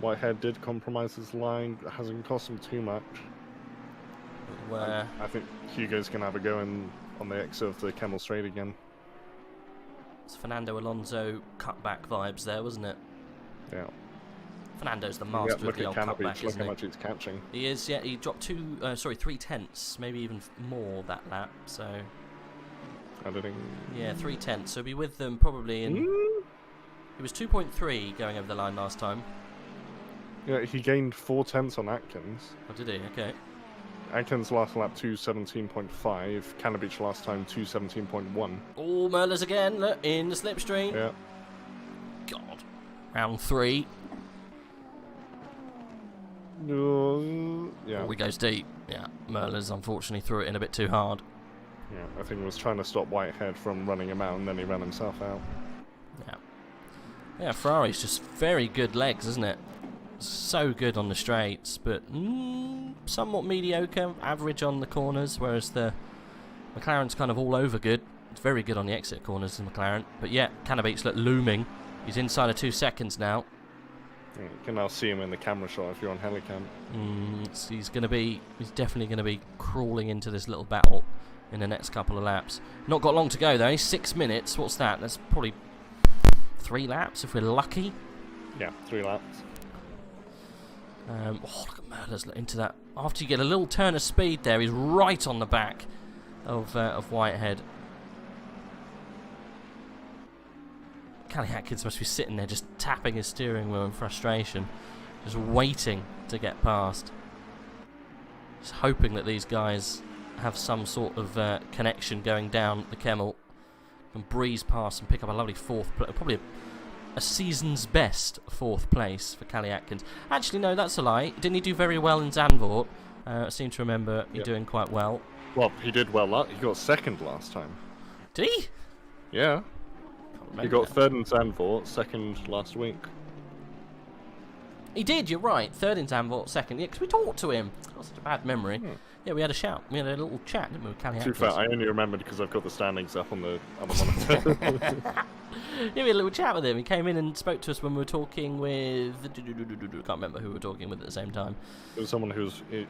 Whitehead did compromise his line, it hasn't cost him too much. Where? I think Hugo's going to have a go on the exit of the Camel Straight again. It's Fernando Alonso cutback vibes there, wasn't it? Yeah. Fernando's the master of the old cutback, look how much it's catching. He is, yeah. He dropped 3 tenths, maybe even more that lap. So, Editing. Yeah, 3 tenths. So he'll be with them probably in. He was 2.3 going over the line last time. Yeah, he gained 4 tenths on Atkins. Oh, did he? Okay. Atkins last lap 2:17.5. Canna Beach last time 2:17.1. Oh, Merlers again. Look, in the slipstream. Yeah. God. Round 3. Yeah. Oh, he goes deep. Yeah, Merlers unfortunately threw it in a bit too hard. Yeah, I think he was trying to stop Whitehead from running him out, and then he ran himself out. Yeah. Yeah, Ferrari's just very good legs, isn't it? So good on the straights, but somewhat mediocre, average on the corners, whereas the McLaren's kind of all over good. It's very good on the exit corners, the McLaren. But yeah, Canna Beach look looming. He's inside of 2 seconds now. Yeah, you can now see him in the camera shot if you're on Helicam. He's definitely going to be crawling into this little battle in the next couple of laps. Not got long to go though. 6 minutes. What's that? That's probably 3 laps if we're lucky. Yeah, 3 laps. Oh, look at Merlers into that. After you get a little turn of speed there, he's right on the back of Whitehead. Callie Atkins must be sitting there just tapping his steering wheel in frustration, just waiting to get past. Just hoping that these guys have some sort of connection going down the Kemmel and breeze past and pick up a lovely 4th place, probably a season's best 4th place for Callie Atkins. Actually, no, that's a lie. Didn't he do very well in Zandvoort? I seem to remember he doing quite well. Well, he did well. He got 2nd last time. Did he? Yeah. Can't He remember got now. third in Zandvoort, second last week. He did, you're right. Third in Zandvoort, second. Yeah, because we talked to him. Got such a bad memory. Yeah, we had a shout. We had a little chat, didn't we, with Callie To be Atkins? fair, I only remembered because I've got the standings up on the monitor. Yeah, we had a little chat with him. He came in and spoke to us when we were talking with... I can't remember who we were talking with at the same time. It was someone who was... It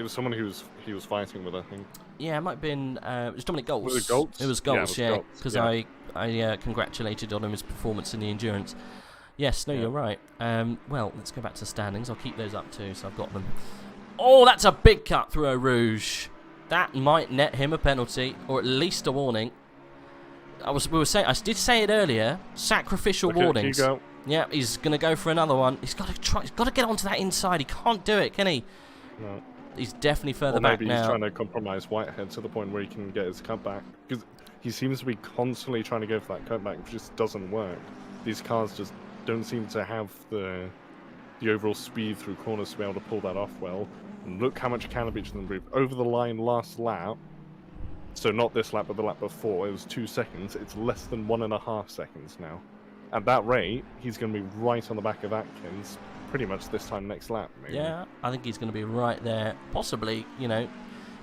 was someone he was fighting with, I think. Yeah, it might have been... it was Dominic Goltz. Was it Goltz? It was Yeah, it Goltz, was yeah. Goltz, Because yeah. I congratulated on his performance in the endurance. Yes, no, Yeah. you're right. Well, let's go back to the standings. I'll keep those up too, so I've got them. Oh, that's a big cut through Eau Rouge. That might net him a penalty, or at least a warning. I did say it earlier. Sacrificial Look at warnings. Hugo. Yeah, he's gonna go for another one. He's got to try. He's got to get onto that inside. He can't do it, can he? No. He's definitely further Or back maybe he's now. trying to compromise Whitehead to the point where he can get his cutback. Because he seems to be constantly trying to go for that cutback, which just doesn't work. These cars just don't seem to have the overall speed through corners to be able to pull that off well. And look how much Canterbury improved. Over the line last lap, so not this lap but the lap before, it was 2 seconds. It's less than 1.5 seconds now. At that rate, he's going to be right on the back of Atkins pretty much this time next lap, maybe. Yeah, I think he's going to be right there. Possibly, you know,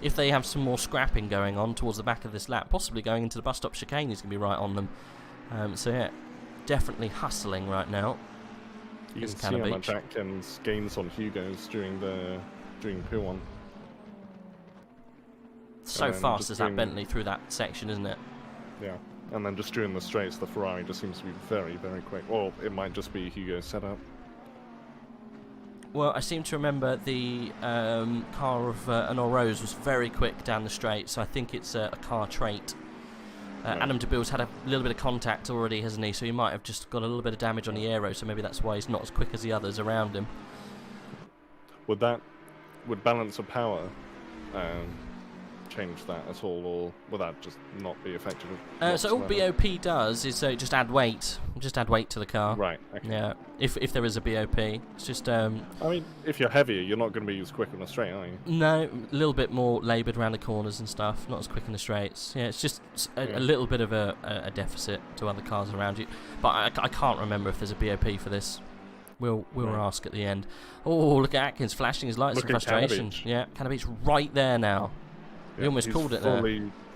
if they have some more scrapping going on towards the back of this lap, possibly going into the bus stop chicane, he's going to be right on them. So yeah, definitely hustling right now. You can It's see how much Beach. Atkins gains on Hugo's during P1. So And then fast just is that doing- Bentley through that section, isn't it? Yeah. And then just during the straights, the Ferrari just seems to be very, very quick. Or it might just be Hugo's setup. Well, I seem to remember the car of Honor Rose was very quick down the straight, so I think it's a car trait. Right. Adam DeBille's had a little bit of contact already, hasn't he? So he might have just got a little bit of damage on the aero, so maybe that's why he's not as quick as the others around him. Would balance of power change that at all, or would that just not be effective? So all whatsoever? BOP does is just add weight. Just add weight to the car. Right. Okay. Yeah, if there is a BOP. It's just, I mean, if you're heavier, you're not going to be as quick on a straight, are you? no, a little bit more laboured around the corners and stuff, not as quick in the straights. Yeah, it's just a little bit of a deficit to other cars around you. But I can't remember if there's a BOP for this. We'll ask at the end. Oh, look at Atkins flashing his lights in Look at frustration. Canterbeach. Yeah, Canterbeach right there now. You almost he's called it there.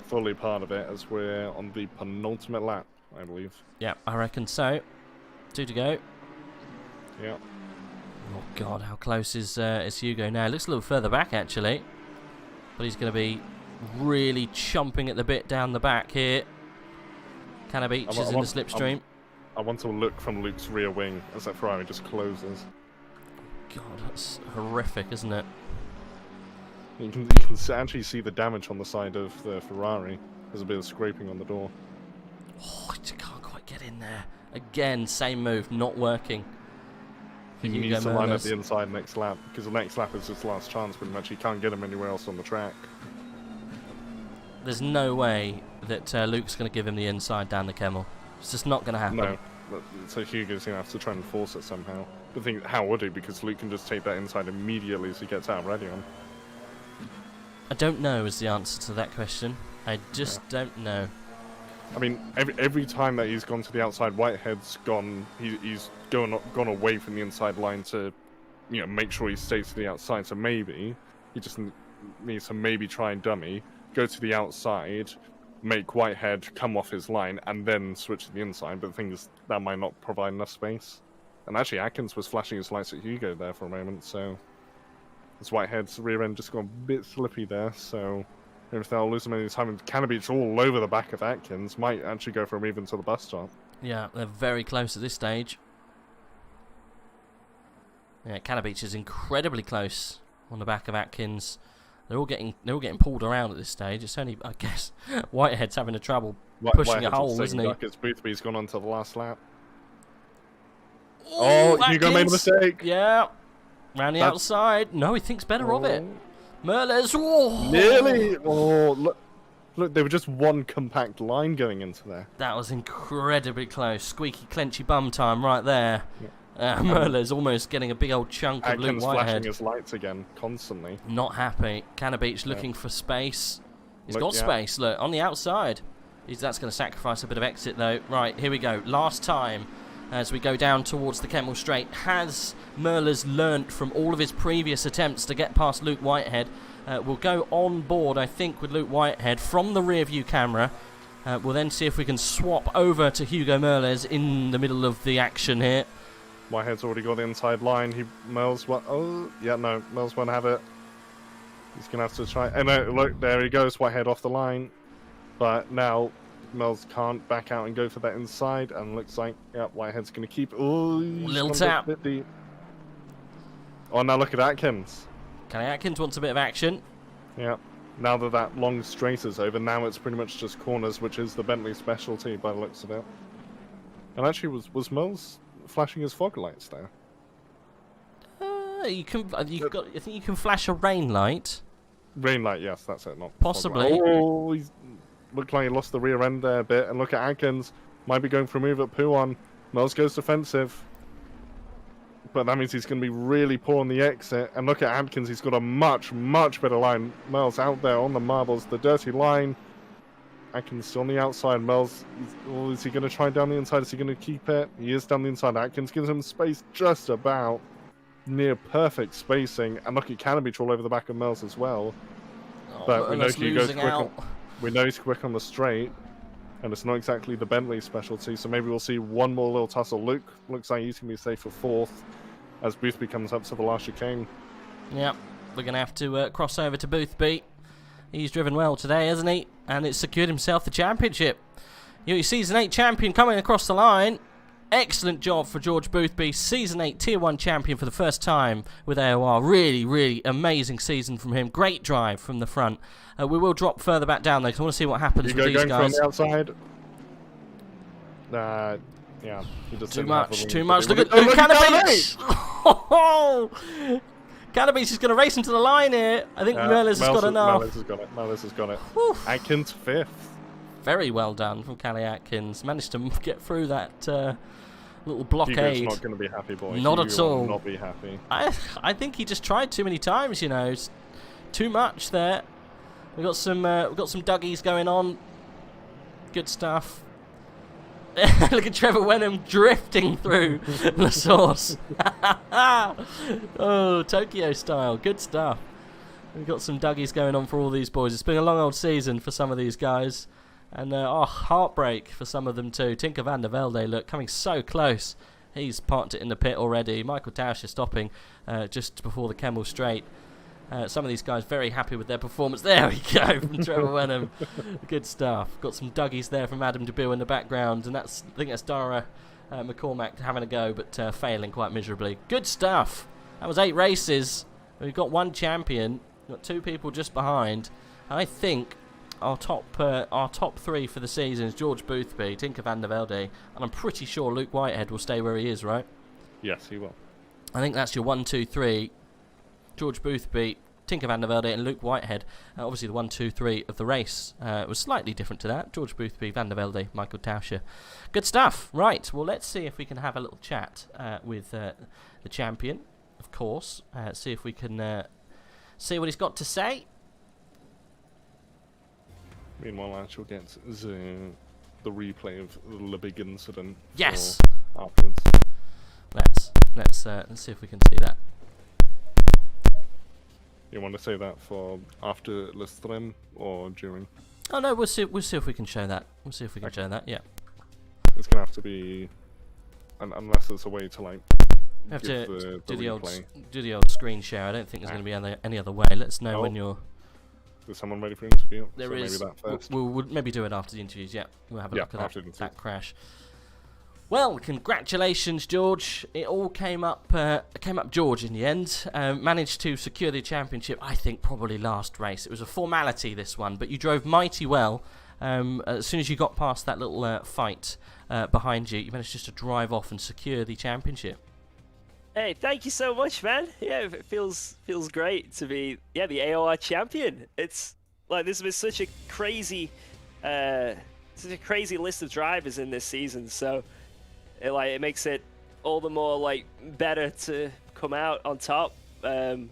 fully part of it as we're on the penultimate lap, I believe. Yeah, I reckon so. 2 to go. Yeah. Oh God, how close is Hugo now? Looks a little further back actually, but he's going to be really chomping at the bit down the back here. Canterbeach is in the slipstream. I want to look from Luke's rear wing as that Ferrari just closes. God, that's horrific, isn't it? You can actually see the damage on the side of the Ferrari. There's a bit of scraping on the door. Oh, I just can't quite get in there. Again, same move, not working. He Hugo needs to line up Merles. the inside next lap, because the next lap is his last chance pretty much. He can't get him anywhere else on the track. There's no way that Luke's going to give him the inside down the Kemmel. It's just not going to happen. No. So Hugo's going to have to try and force it somehow. The thing, how would he? Because Luke can just take that inside immediately as he gets out ready on. I don't know is the answer to that question. I just don't know. I mean, every time that he's gone to the outside, Whitehead's gone. He's gone away from the inside line to, you know, make sure he stays to the outside. So maybe he just needs to maybe try and dummy, go to the outside, make Whitehead come off his line, and then switch to the inside. But the thing is, that might not provide enough space. And actually, Atkins was flashing his lights at Hugo there for a moment, so his Whitehead's rear end just got a bit slippy there. So if they'll lose him any time, and Canterbeach all over the back of Atkins, might actually go for him even to the bus stop. Yeah, they're very close at this stage. Yeah, Canterbeach is incredibly close on the back of Atkins. They're all getting pulled around at this stage. It's only, I guess, Whitehead's having a trouble pushing Whitehead's a hole, taking isn't he? Duckett's booth, but he's gone on to the last lap. Ooh, Oh, Hugo made a Atkins. mistake. Yeah, round the That's- outside. No, he thinks better of it. Merles, oh, Nearly. Oh, look, they were just one compact line going into there. that was incredibly close. Squeaky, clenchy bum time right there. Merles almost getting a big old chunk of Luke Atkins flashing Whitehead. his lights again constantly. Not happy. Canterbeach looking for space. He's Look, got yeah. space, look, on the outside. That's going to sacrifice a bit of exit, though. Right, here we go. Last time, as we go down towards the Kemmel Straight, has Merlers learnt from all of his previous attempts to get past Luke Whitehead? We'll go on board, I think, with Luke Whitehead from the rear view camera. We'll then see if we can swap over to Hugo Merlers in the middle of the action here. Whitehead's already got the inside line. Merles won't have it. He's going to have to try. And look, there he goes, Whitehead off the line. But now Merles can't back out and go for that inside. And looks like, yeah, Whitehead's going to keep. Oh, little tap. Bit deep. Oh, now look at Atkins. Kelly Atkins wants a bit of action. Yeah. Now that long straight is over, now it's pretty much just corners, which is the Bentley specialty by the looks of it. And actually, was Merles flashing his fog lights there? I think you can flash a rain light. Rain light, yes, that's it. Not possibly. Oh, he looked like he lost the rear end there a bit. And look at Atkins, might be going for a move at Puon. Merles goes defensive. But that means he's going to be really poor on the exit. And look at Atkins, he's got a much, much better line. Merles out there on the marbles, the dirty line. Atkins still on the outside. Merles, is he going to try down the inside? Is he going to keep it? He is down the inside. Atkins gives him space just about near perfect spacing. And look at Canabich all over the back of Merles as well. But we know Hugo's quick. We know he's quick on the straight. And it's not exactly the Bentley specialty, so maybe we'll see one more little tussle. Luke looks like he's going to be safe for fourth as Boothby comes up to the last chicane. Yeah, we're going to have to cross over to Boothby. He's driven well today, hasn't he? And it's secured himself the championship. Your Season 8 champion coming across the line. Excellent job for George Boothby. Season 8 Tier 1 champion for the first time with AOR. Really, really amazing season from him. Great drive from the front. We will drop further back down, though, because I want to see what happens with these guys. From the outside. Yeah. Too much. Look at Canabich! Oh, Canabich is going to race into the line here. I think Merlers has got enough. Merlers has got it. Whew. Atkins fifth. Very well done from Callie Atkins. Managed to get through that little blockade. Hugo's not going to be happy, boy. Not at all. Will not be happy. I think he just tried too many times. You know, it's too much there. We've got some Dougies going on. Good stuff. Look at Trevor Wenham drifting through the source. Oh, Tokyo style. Good stuff. We've got some Dougies going on for all these boys. It's been a long old season for some of these guys. And, heartbreak for some of them too. Tinker van der Velde, look, coming so close. He's parked it in the pit already. Michael Tauscher stopping just before the Kemmel Straight. Some of these guys very happy with their performance. There we go from Trevor Wenham. Good stuff. Got some Dougies there from Adam DeBeau in the background. And I think that's Dara McCormack having a go, but failing quite miserably. Good stuff. That was 8 races. We've got 1 champion. We've got 2 people just behind. I think our top 3 for the season is George Boothby, Tinker van der Velde, and I'm pretty sure Luke Whitehead will stay where he is, right? Yes, he will. I think that's your 1, 2, 3. George Boothby, Tinker van der Velde, and Luke Whitehead. Obviously, the 1, 2, 3 of the race was slightly different to that. George Boothby, van der Velde, Michael Tauscher. Good stuff. Right, well, let's see if we can have a little chat with the champion, of course. See if we can see what he's got to say. Meanwhile, I shall get the replay of the big incident. Yes. Afterwards. Let's see if we can see that. You want to say that for after the stream or during? Oh no, we'll see if we can show that. We'll see if we can show that. Yeah. It's gonna have to be, unless there's a way to like. We have to do the old screen share. I don't think there's going to be any other way. Let us know when you're. Is someone ready for interview? There is. Maybe that first. We'll maybe do it after the interviews. Yeah, we'll have a look at that crash. Well, congratulations, George. It all came up George in the end. Managed to secure the championship, I think, probably last race. It was a formality, this one, but you drove mighty well. As soon as you got past that little fight behind you, you managed just to drive off and secure the championship. Hey, thank you so much, man. Yeah, it feels great to be the AOR champion. It's like there's been such a crazy list of drivers in this season, so it makes it all the more better to come out on top. The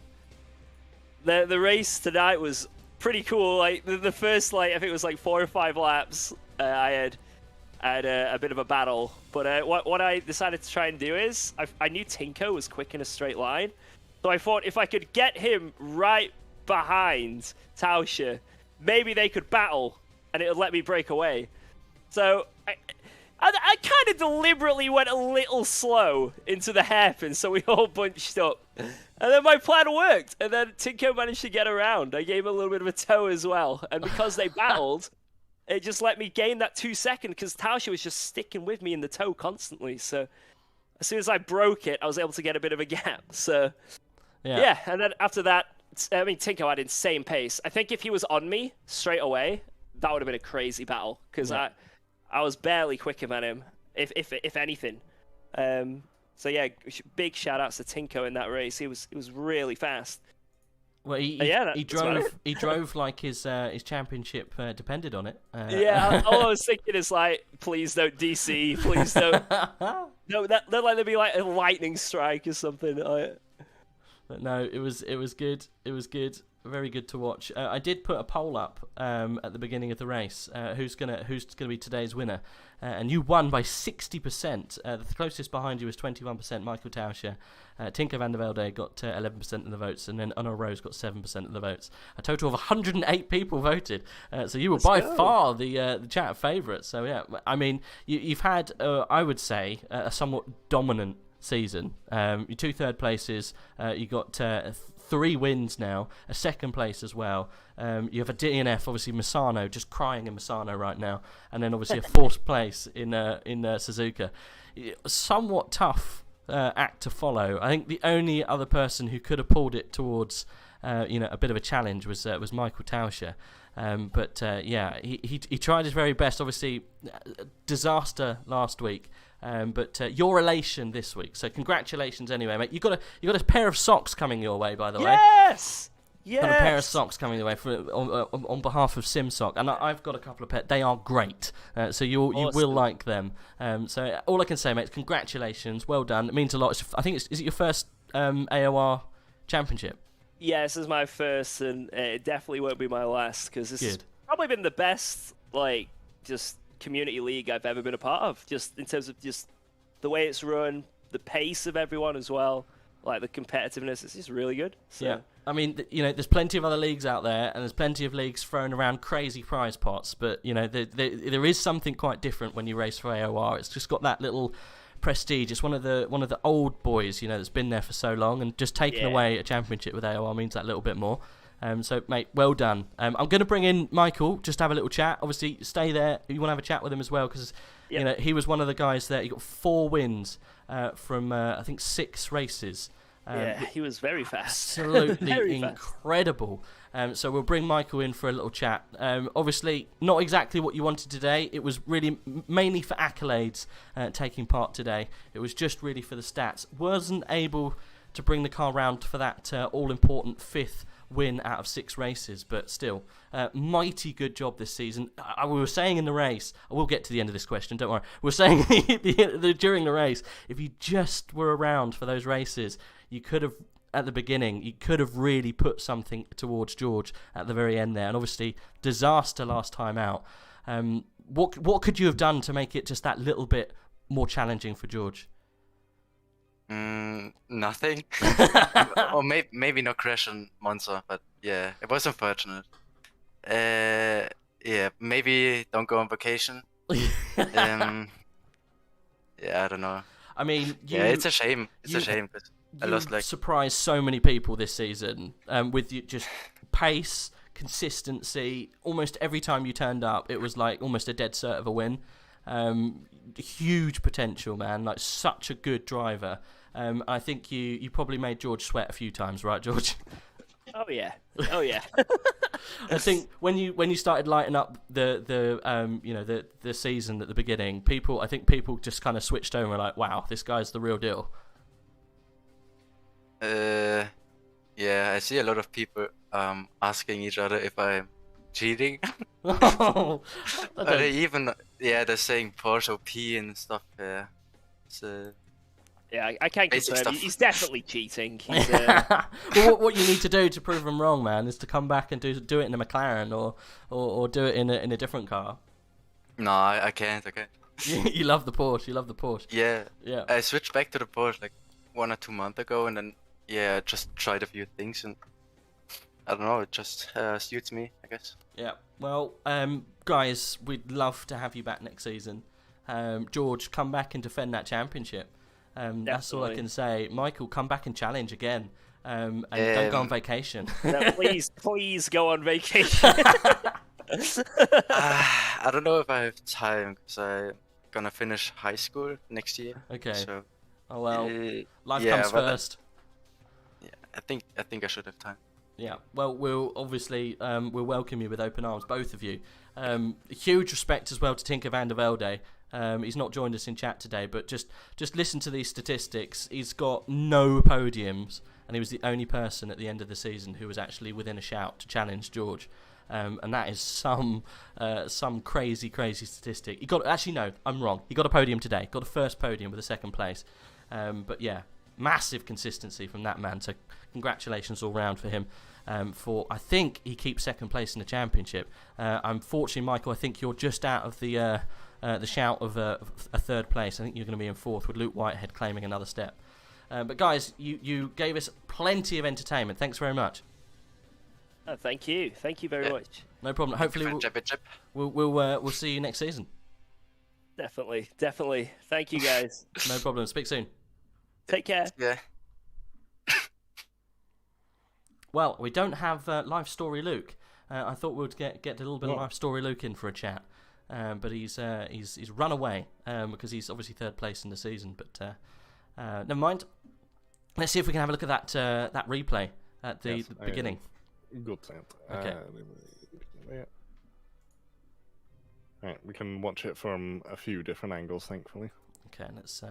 race tonight was pretty cool. Like the first I think it was 4 or 5 laps. I had a bit of a battle. But what I decided to try and do is, I knew Tinko was quick in a straight line. So I thought if I could get him right behind Tauscher, maybe they could battle and it would let me break away. So I kind of deliberately went a little slow into the hairpin so we all bunched up. And then my plan worked. And then Tinko managed to get around. I gave him a little bit of a toe as well. And because they battled, it just let me gain that 2 seconds because Tauscher was just sticking with me in the toe constantly. So as soon as I broke it, I was able to get a bit of a gap. So yeah, and then after that, I mean, Tinko had insane pace. I think if he was on me straight away, that would have been a crazy battle because I was barely quicker than him, if anything. So yeah, big shout outs to Tinko in that race. He was really fast. Well, he drove like his championship depended on it. Yeah, all I was thinking is like, please don't DC, please don't. No, that let there be like a lightning strike or something. But no, it was good. It was good. Very good to watch. I did put a poll up at the beginning of the race. Who's gonna be today's winner? And you won by 60%. The closest behind you was 21%. Michael Tauscher. Tinko van der Velde got 11% of the votes, and then Anna Rose got 7% of the votes. A total of 108 people voted. So you were by far the chat favourite. So yeah, I mean, you've had, I would say, a somewhat dominant season. Your 2 third places. You got 3 wins now, a 2nd place as well. You have a DNF, obviously Misano, just crying in Misano right now, and then obviously a 4th place in Suzuka. Somewhat tough act to follow. I think the only other person who could have pulled it towards a bit of a challenge was Michael Tauscher. But yeah, he tried his very best. Obviously, disaster last week. But your elation this week. So congratulations anyway, mate. You got a pair of socks coming your way, by the way. Yes. Got a pair of socks coming your way on behalf of SIMSOK, and I've got a couple of pairs. They are great. So you will like them. So all I can say, mate, is congratulations. Well done. It means a lot. I think is it your first AOR championship? Yeah, this is my first, and it definitely won't be my last because this has probably been the best, like, just community league I've ever been a part of, just in terms of just the way it's run, the pace of everyone as well, like the competitiveness. It's just really good. So. Yeah, I mean, there's plenty of other leagues out there, and there's plenty of leagues throwing around crazy prize pots, but there is something quite different when you race for AOR. It's just got that little prestige. It's one of the old boys, that's been there for so long, and just taking away a championship with AOR means that little bit more. So, mate, well done. I'm going to bring in Michael, just to have a little chat. Obviously, stay there. You want to have a chat with him as well, because he was one of the guys there. He got 4 wins from, I think, 6 races. He was very fast. Absolutely very incredible. So we'll bring Michael in for a little chat. Obviously, not exactly what you wanted today. It was really mainly for accolades taking part today. It was just really for the stats. Wasn't able to bring the car round for that all-important 5th win out of 6 races, but still, mighty good job this season. We were saying in the race, I will get to the end of this question, don't worry. We were saying during the race, if you just were around for those races, you could have, at the beginning, you could have really put something towards George at the very end there. And obviously, disaster last time out. What could you have done to make it just that little bit more challenging for George? Nothing. Or maybe not crash on Monza, but yeah, it was unfortunate. Yeah, maybe don't go on vacation. Yeah, I don't know. I mean, it's a shame. It's a shame, but I lost surprised so many people this season with just pace, consistency. Almost every time you turned up, it was like almost a dead cert of a win. Huge potential, man. Like, such a good driver. I think you probably made George sweat a few times, right, George? Oh yeah. I think when you started lighting up the season at the beginning, I think people just kind of switched over and were like, wow, this guy's the real deal. Yeah, I see a lot of people asking each other if I'm cheating. They're saying Porsche OP and stuff. Yeah, yeah, I can't confirm. He's definitely cheating. He's, well, what you need to do to prove him wrong, man, is to come back and do it in a McLaren or do it in a different car. No, I can't. I can't. You love the Porsche. You love the Porsche. Yeah. Yeah. I switched back to the Porsche like 1 or 2 months ago, and then I just tried a few things, and I don't know, it just suits me, I guess. Yeah. Well, guys, we'd love to have you back next season. George, come back and defend that championship. That's all I can say. Michael, come back and challenge again. And don't go on vacation. No, please go on vacation. I don't know if I have time, because I'm gonna finish high school next year. Okay. So, Oh well, life yeah, comes but first. yeah, I think I should have time. Yeah, well, we'll obviously we'll welcome you with open arms, both of you. Huge respect as well to Tinker van der Velde. He's not joined us in chat today, but just listen to these statistics. He's got no podiums, and he was the only person at the end of the season who was actually within a shout to challenge George. And that is some crazy statistic. I'm wrong. He got a podium today. Got a first podium with a second place. But yeah, massive consistency from that man. So congratulations all round for him. I think he keeps second place in the championship. Unfortunately, Michael, I think you're just out of the shout of a third place. I think you're going to be in fourth with Luke Whitehead claiming another step. But guys, you gave us plenty of entertainment. Thanks very much. Thank you very much. No problem. Hopefully we'll see you next season. Definitely. Thank you guys. No problem. Speak soon. Take care. Yeah. Well, we don't have Live Story Luke. I thought we'd get a little bit of Live Story Luke in for a chat, but he's run away because he's obviously third place in the season. But never mind. Let's see if we can have a look at that replay at the beginning. Good sound. Okay. Right, we can watch it from a few different angles, thankfully. Okay, let's.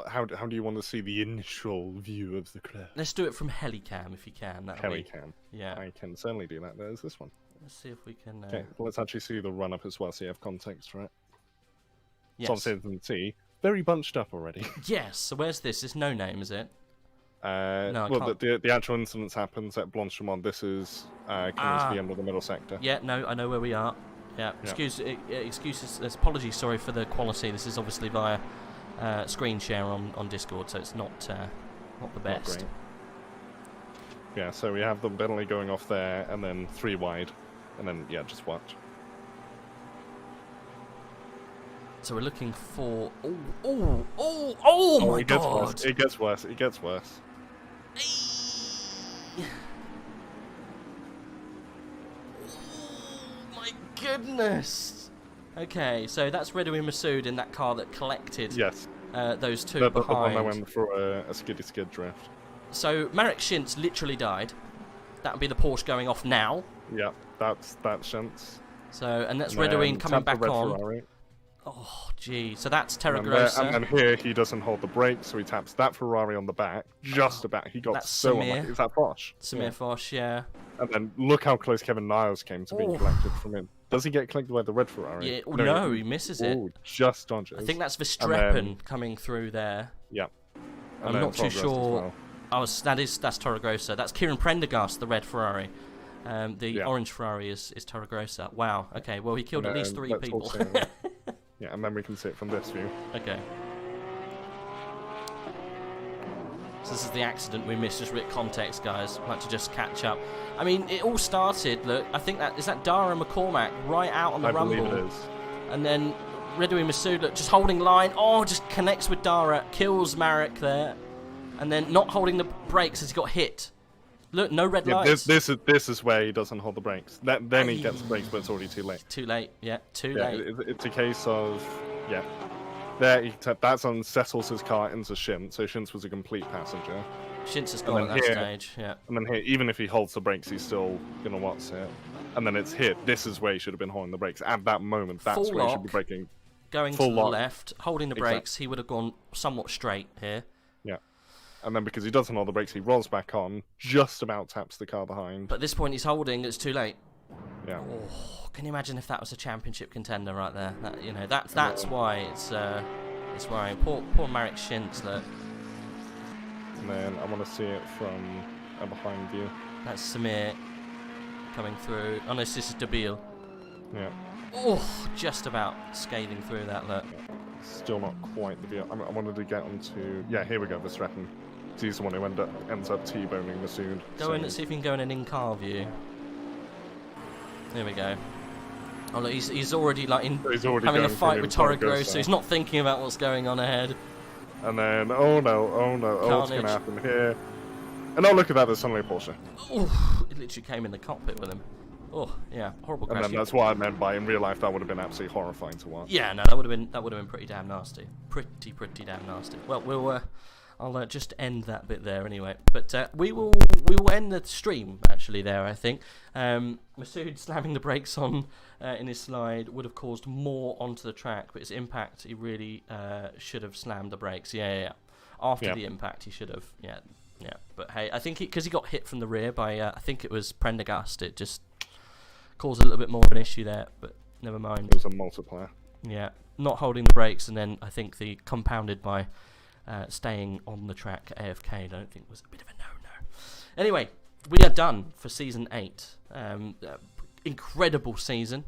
How do you want to see the initial view of the crash? Let's do it from Helicam if you can. Helicam. Yeah. I can certainly do that. There's this one. Let's see if we can. Okay, let's actually see the run up as well, so you have context for it. Yes. So obviously, as you can see, very bunched up already. Yes. So where's this? It's no name, is it? No, well, the actual incident happens at Blanchemont. This is coming to the end of the middle sector. Yeah, no, I know where we are. Yeah, excuses, apologies, sorry for the quality. This is obviously via screen share on Discord, so it's not the best. Not great. Yeah, so we have them Bentley going off there, and then 3 wide, and then just watch. So we're looking for. Oh my God! It gets worse. It gets worse. Oh my goodness! Okay, so that's Redouin Masood in that car that collected those two behind. The one that went for a skid drift. So Marek Schintz literally died. That would be the Porsche going off now. Yeah, that's Schintz. So, and that's Redouin coming back on. Ferrari. Oh, gee. So that's Terragrossa. And then here he doesn't hold the brakes, so he taps that Ferrari on the back, just about. He got that's so Samir. unlucky. Is that Foch? Samir Foch, yeah. And then look how close Kevin Niles came to being collected from him. Does he get collected by the red Ferrari? Yeah, no, he misses it. Just dodges. I think that's Verstappen coming through there. Yeah. I'm not too sure. Well. That's Torregrossa. That's Kieran Prendergast, the red Ferrari. The orange Ferrari is Torregrossa. Wow. Okay. Well, he killed at least 3 people. Yeah, and then we can see it from this view. Okay. So this is the accident we missed. Just read context, guys. I'd like to just catch up. I mean, it all started. Look, I think that Dara McCormack right out on the rumble. I believe it is. And then Redouin Masood, look, just holding line. Oh, just connects with Dara, kills Marek there, and then not holding the brakes as he got hit. Look, no red lights. This is where he doesn't hold the brakes. Then he gets the brakes, but it's already too late. Too late. Yeah, too late. It's a case of There, that's on Settles' car into Shintz, so Shintz was a complete passenger. Shintz has gone at that stage, yeah. And then here, even if he holds the brakes, he's still gonna what's it. And then it's here. This is where he should have been holding the brakes at that moment. That's full where lock, he should be braking. Going full to the lock. left, holding the brakes. He would have gone somewhat straight here. Yeah. And then because he doesn't hold the brakes, he rolls back on, just about taps the car behind. But at this point, he's holding. It's too late. Yeah. Oh, can you imagine if that was a championship contender right there? That's why it's worrying. Poor Marek Schintz, look. And then I want to see it from a behind view. That's Samir coming through. Oh no, this is Dabil. Yeah. Oh, just about scaling through that, look. Still not quite the view. I wanted to get onto... Yeah, here we go, Verstappen. He's the one who ends up T-boning Masood. Go in and see if you can go in an in-car view. There we go. Oh look, he's already like having a fight with Toro Grosso, so he's not thinking about what's going on ahead. And then, oh no, oh what's going to happen here? And oh look at that, there's suddenly a Porsche. Oh, it literally came in the cockpit with him. Oh yeah, horrible crash. And then that's what I meant by in real life that would have been absolutely horrifying to watch. Yeah, no, that would have been pretty damn nasty. Pretty damn nasty. Well, I'll just end that bit there anyway. But we will end the stream actually there. I think Masood slamming the brakes on in his slide would have caused more onto the track, but his impact he really should have slammed the brakes. Yeah. After the impact, he should have. Yeah. But hey, I think because he got hit from the rear by I think it was Prendergast, it just caused a little bit more of an issue there. But never mind. It was a multiplier. Yeah, not holding the brakes, and then I think the compounded by. Staying on the track AFK, I don't think was a bit of a no-no. Anyway, we are done for Season 8. Incredible season.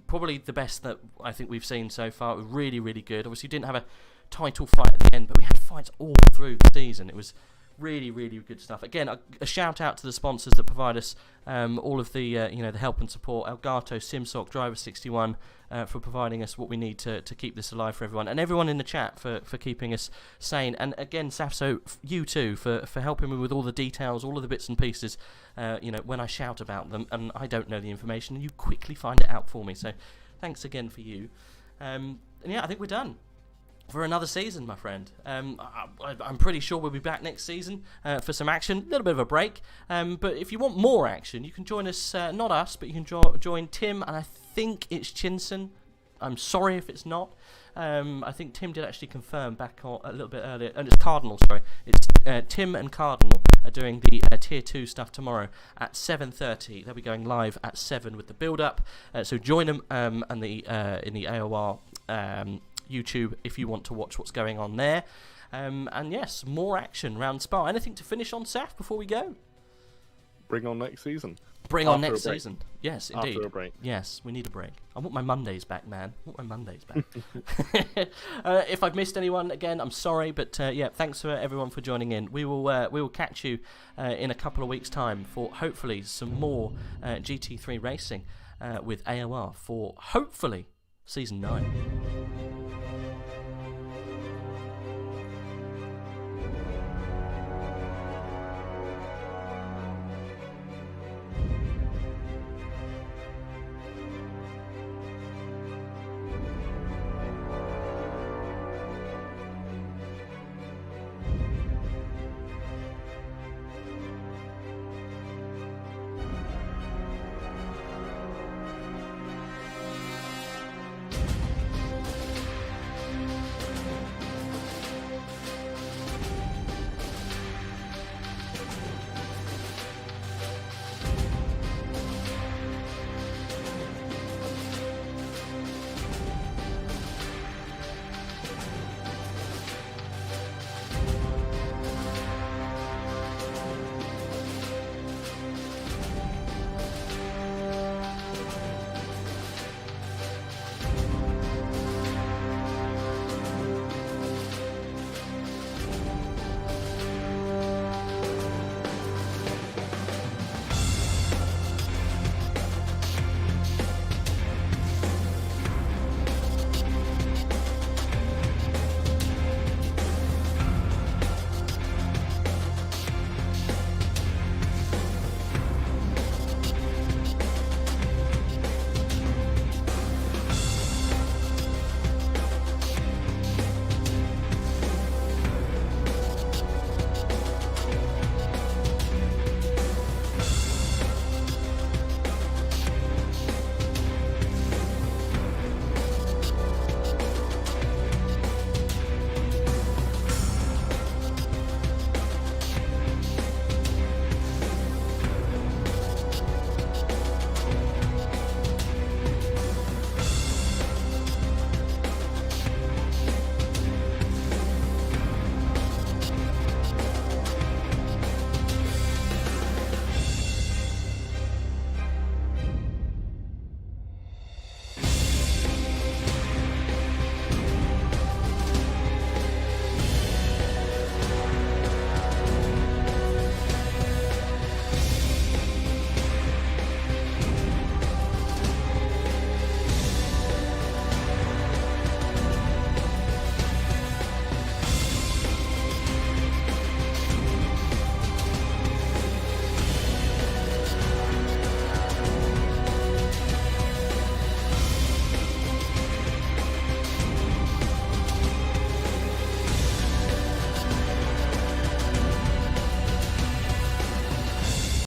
Probably the best that I think we've seen so far. It was really, really good. Obviously, we didn't have a title fight at the end, but we had fights all through the season. It was really, really good stuff. Again, a shout out to the sponsors that provide us all of the the help and support. Elgato, SIMSOK, Driver 61 for providing us what we need to keep this alive for everyone, and everyone in the chat for keeping us sane. And again, Saffzo, you too for helping me with all the details, all of the bits and pieces. When I shout about them and I don't know the information, and you quickly find it out for me. So thanks again for you. And yeah, I think we're done for another season, my friend. I'm pretty sure we'll be back next season for some action. A little bit of a break. But if you want more action, you can join us, not us, but you can join Tim, and I think it's Chinson. I'm sorry if it's not. I think Tim did actually confirm back a little bit earlier. And it's Cardinal, sorry. It's Tim and Cardinal are doing the Tier 2 stuff tomorrow at 7:30. They'll be going live at 7 with the build-up. So join them and in the AOR YouTube if you want to watch what's going on there. And yes, more action round Spa. Anything to finish on, Saf, before we go? Bring on next season. Bring on next season. Yes, indeed. After a break. Yes, we need a break. I want my Mondays back, man. I want my Mondays back. If I've missed anyone, again, I'm sorry. But yeah, thanks for everyone for joining in. We will catch you in a couple of weeks' time for hopefully some more GT3 racing with AOR for hopefully Season 9.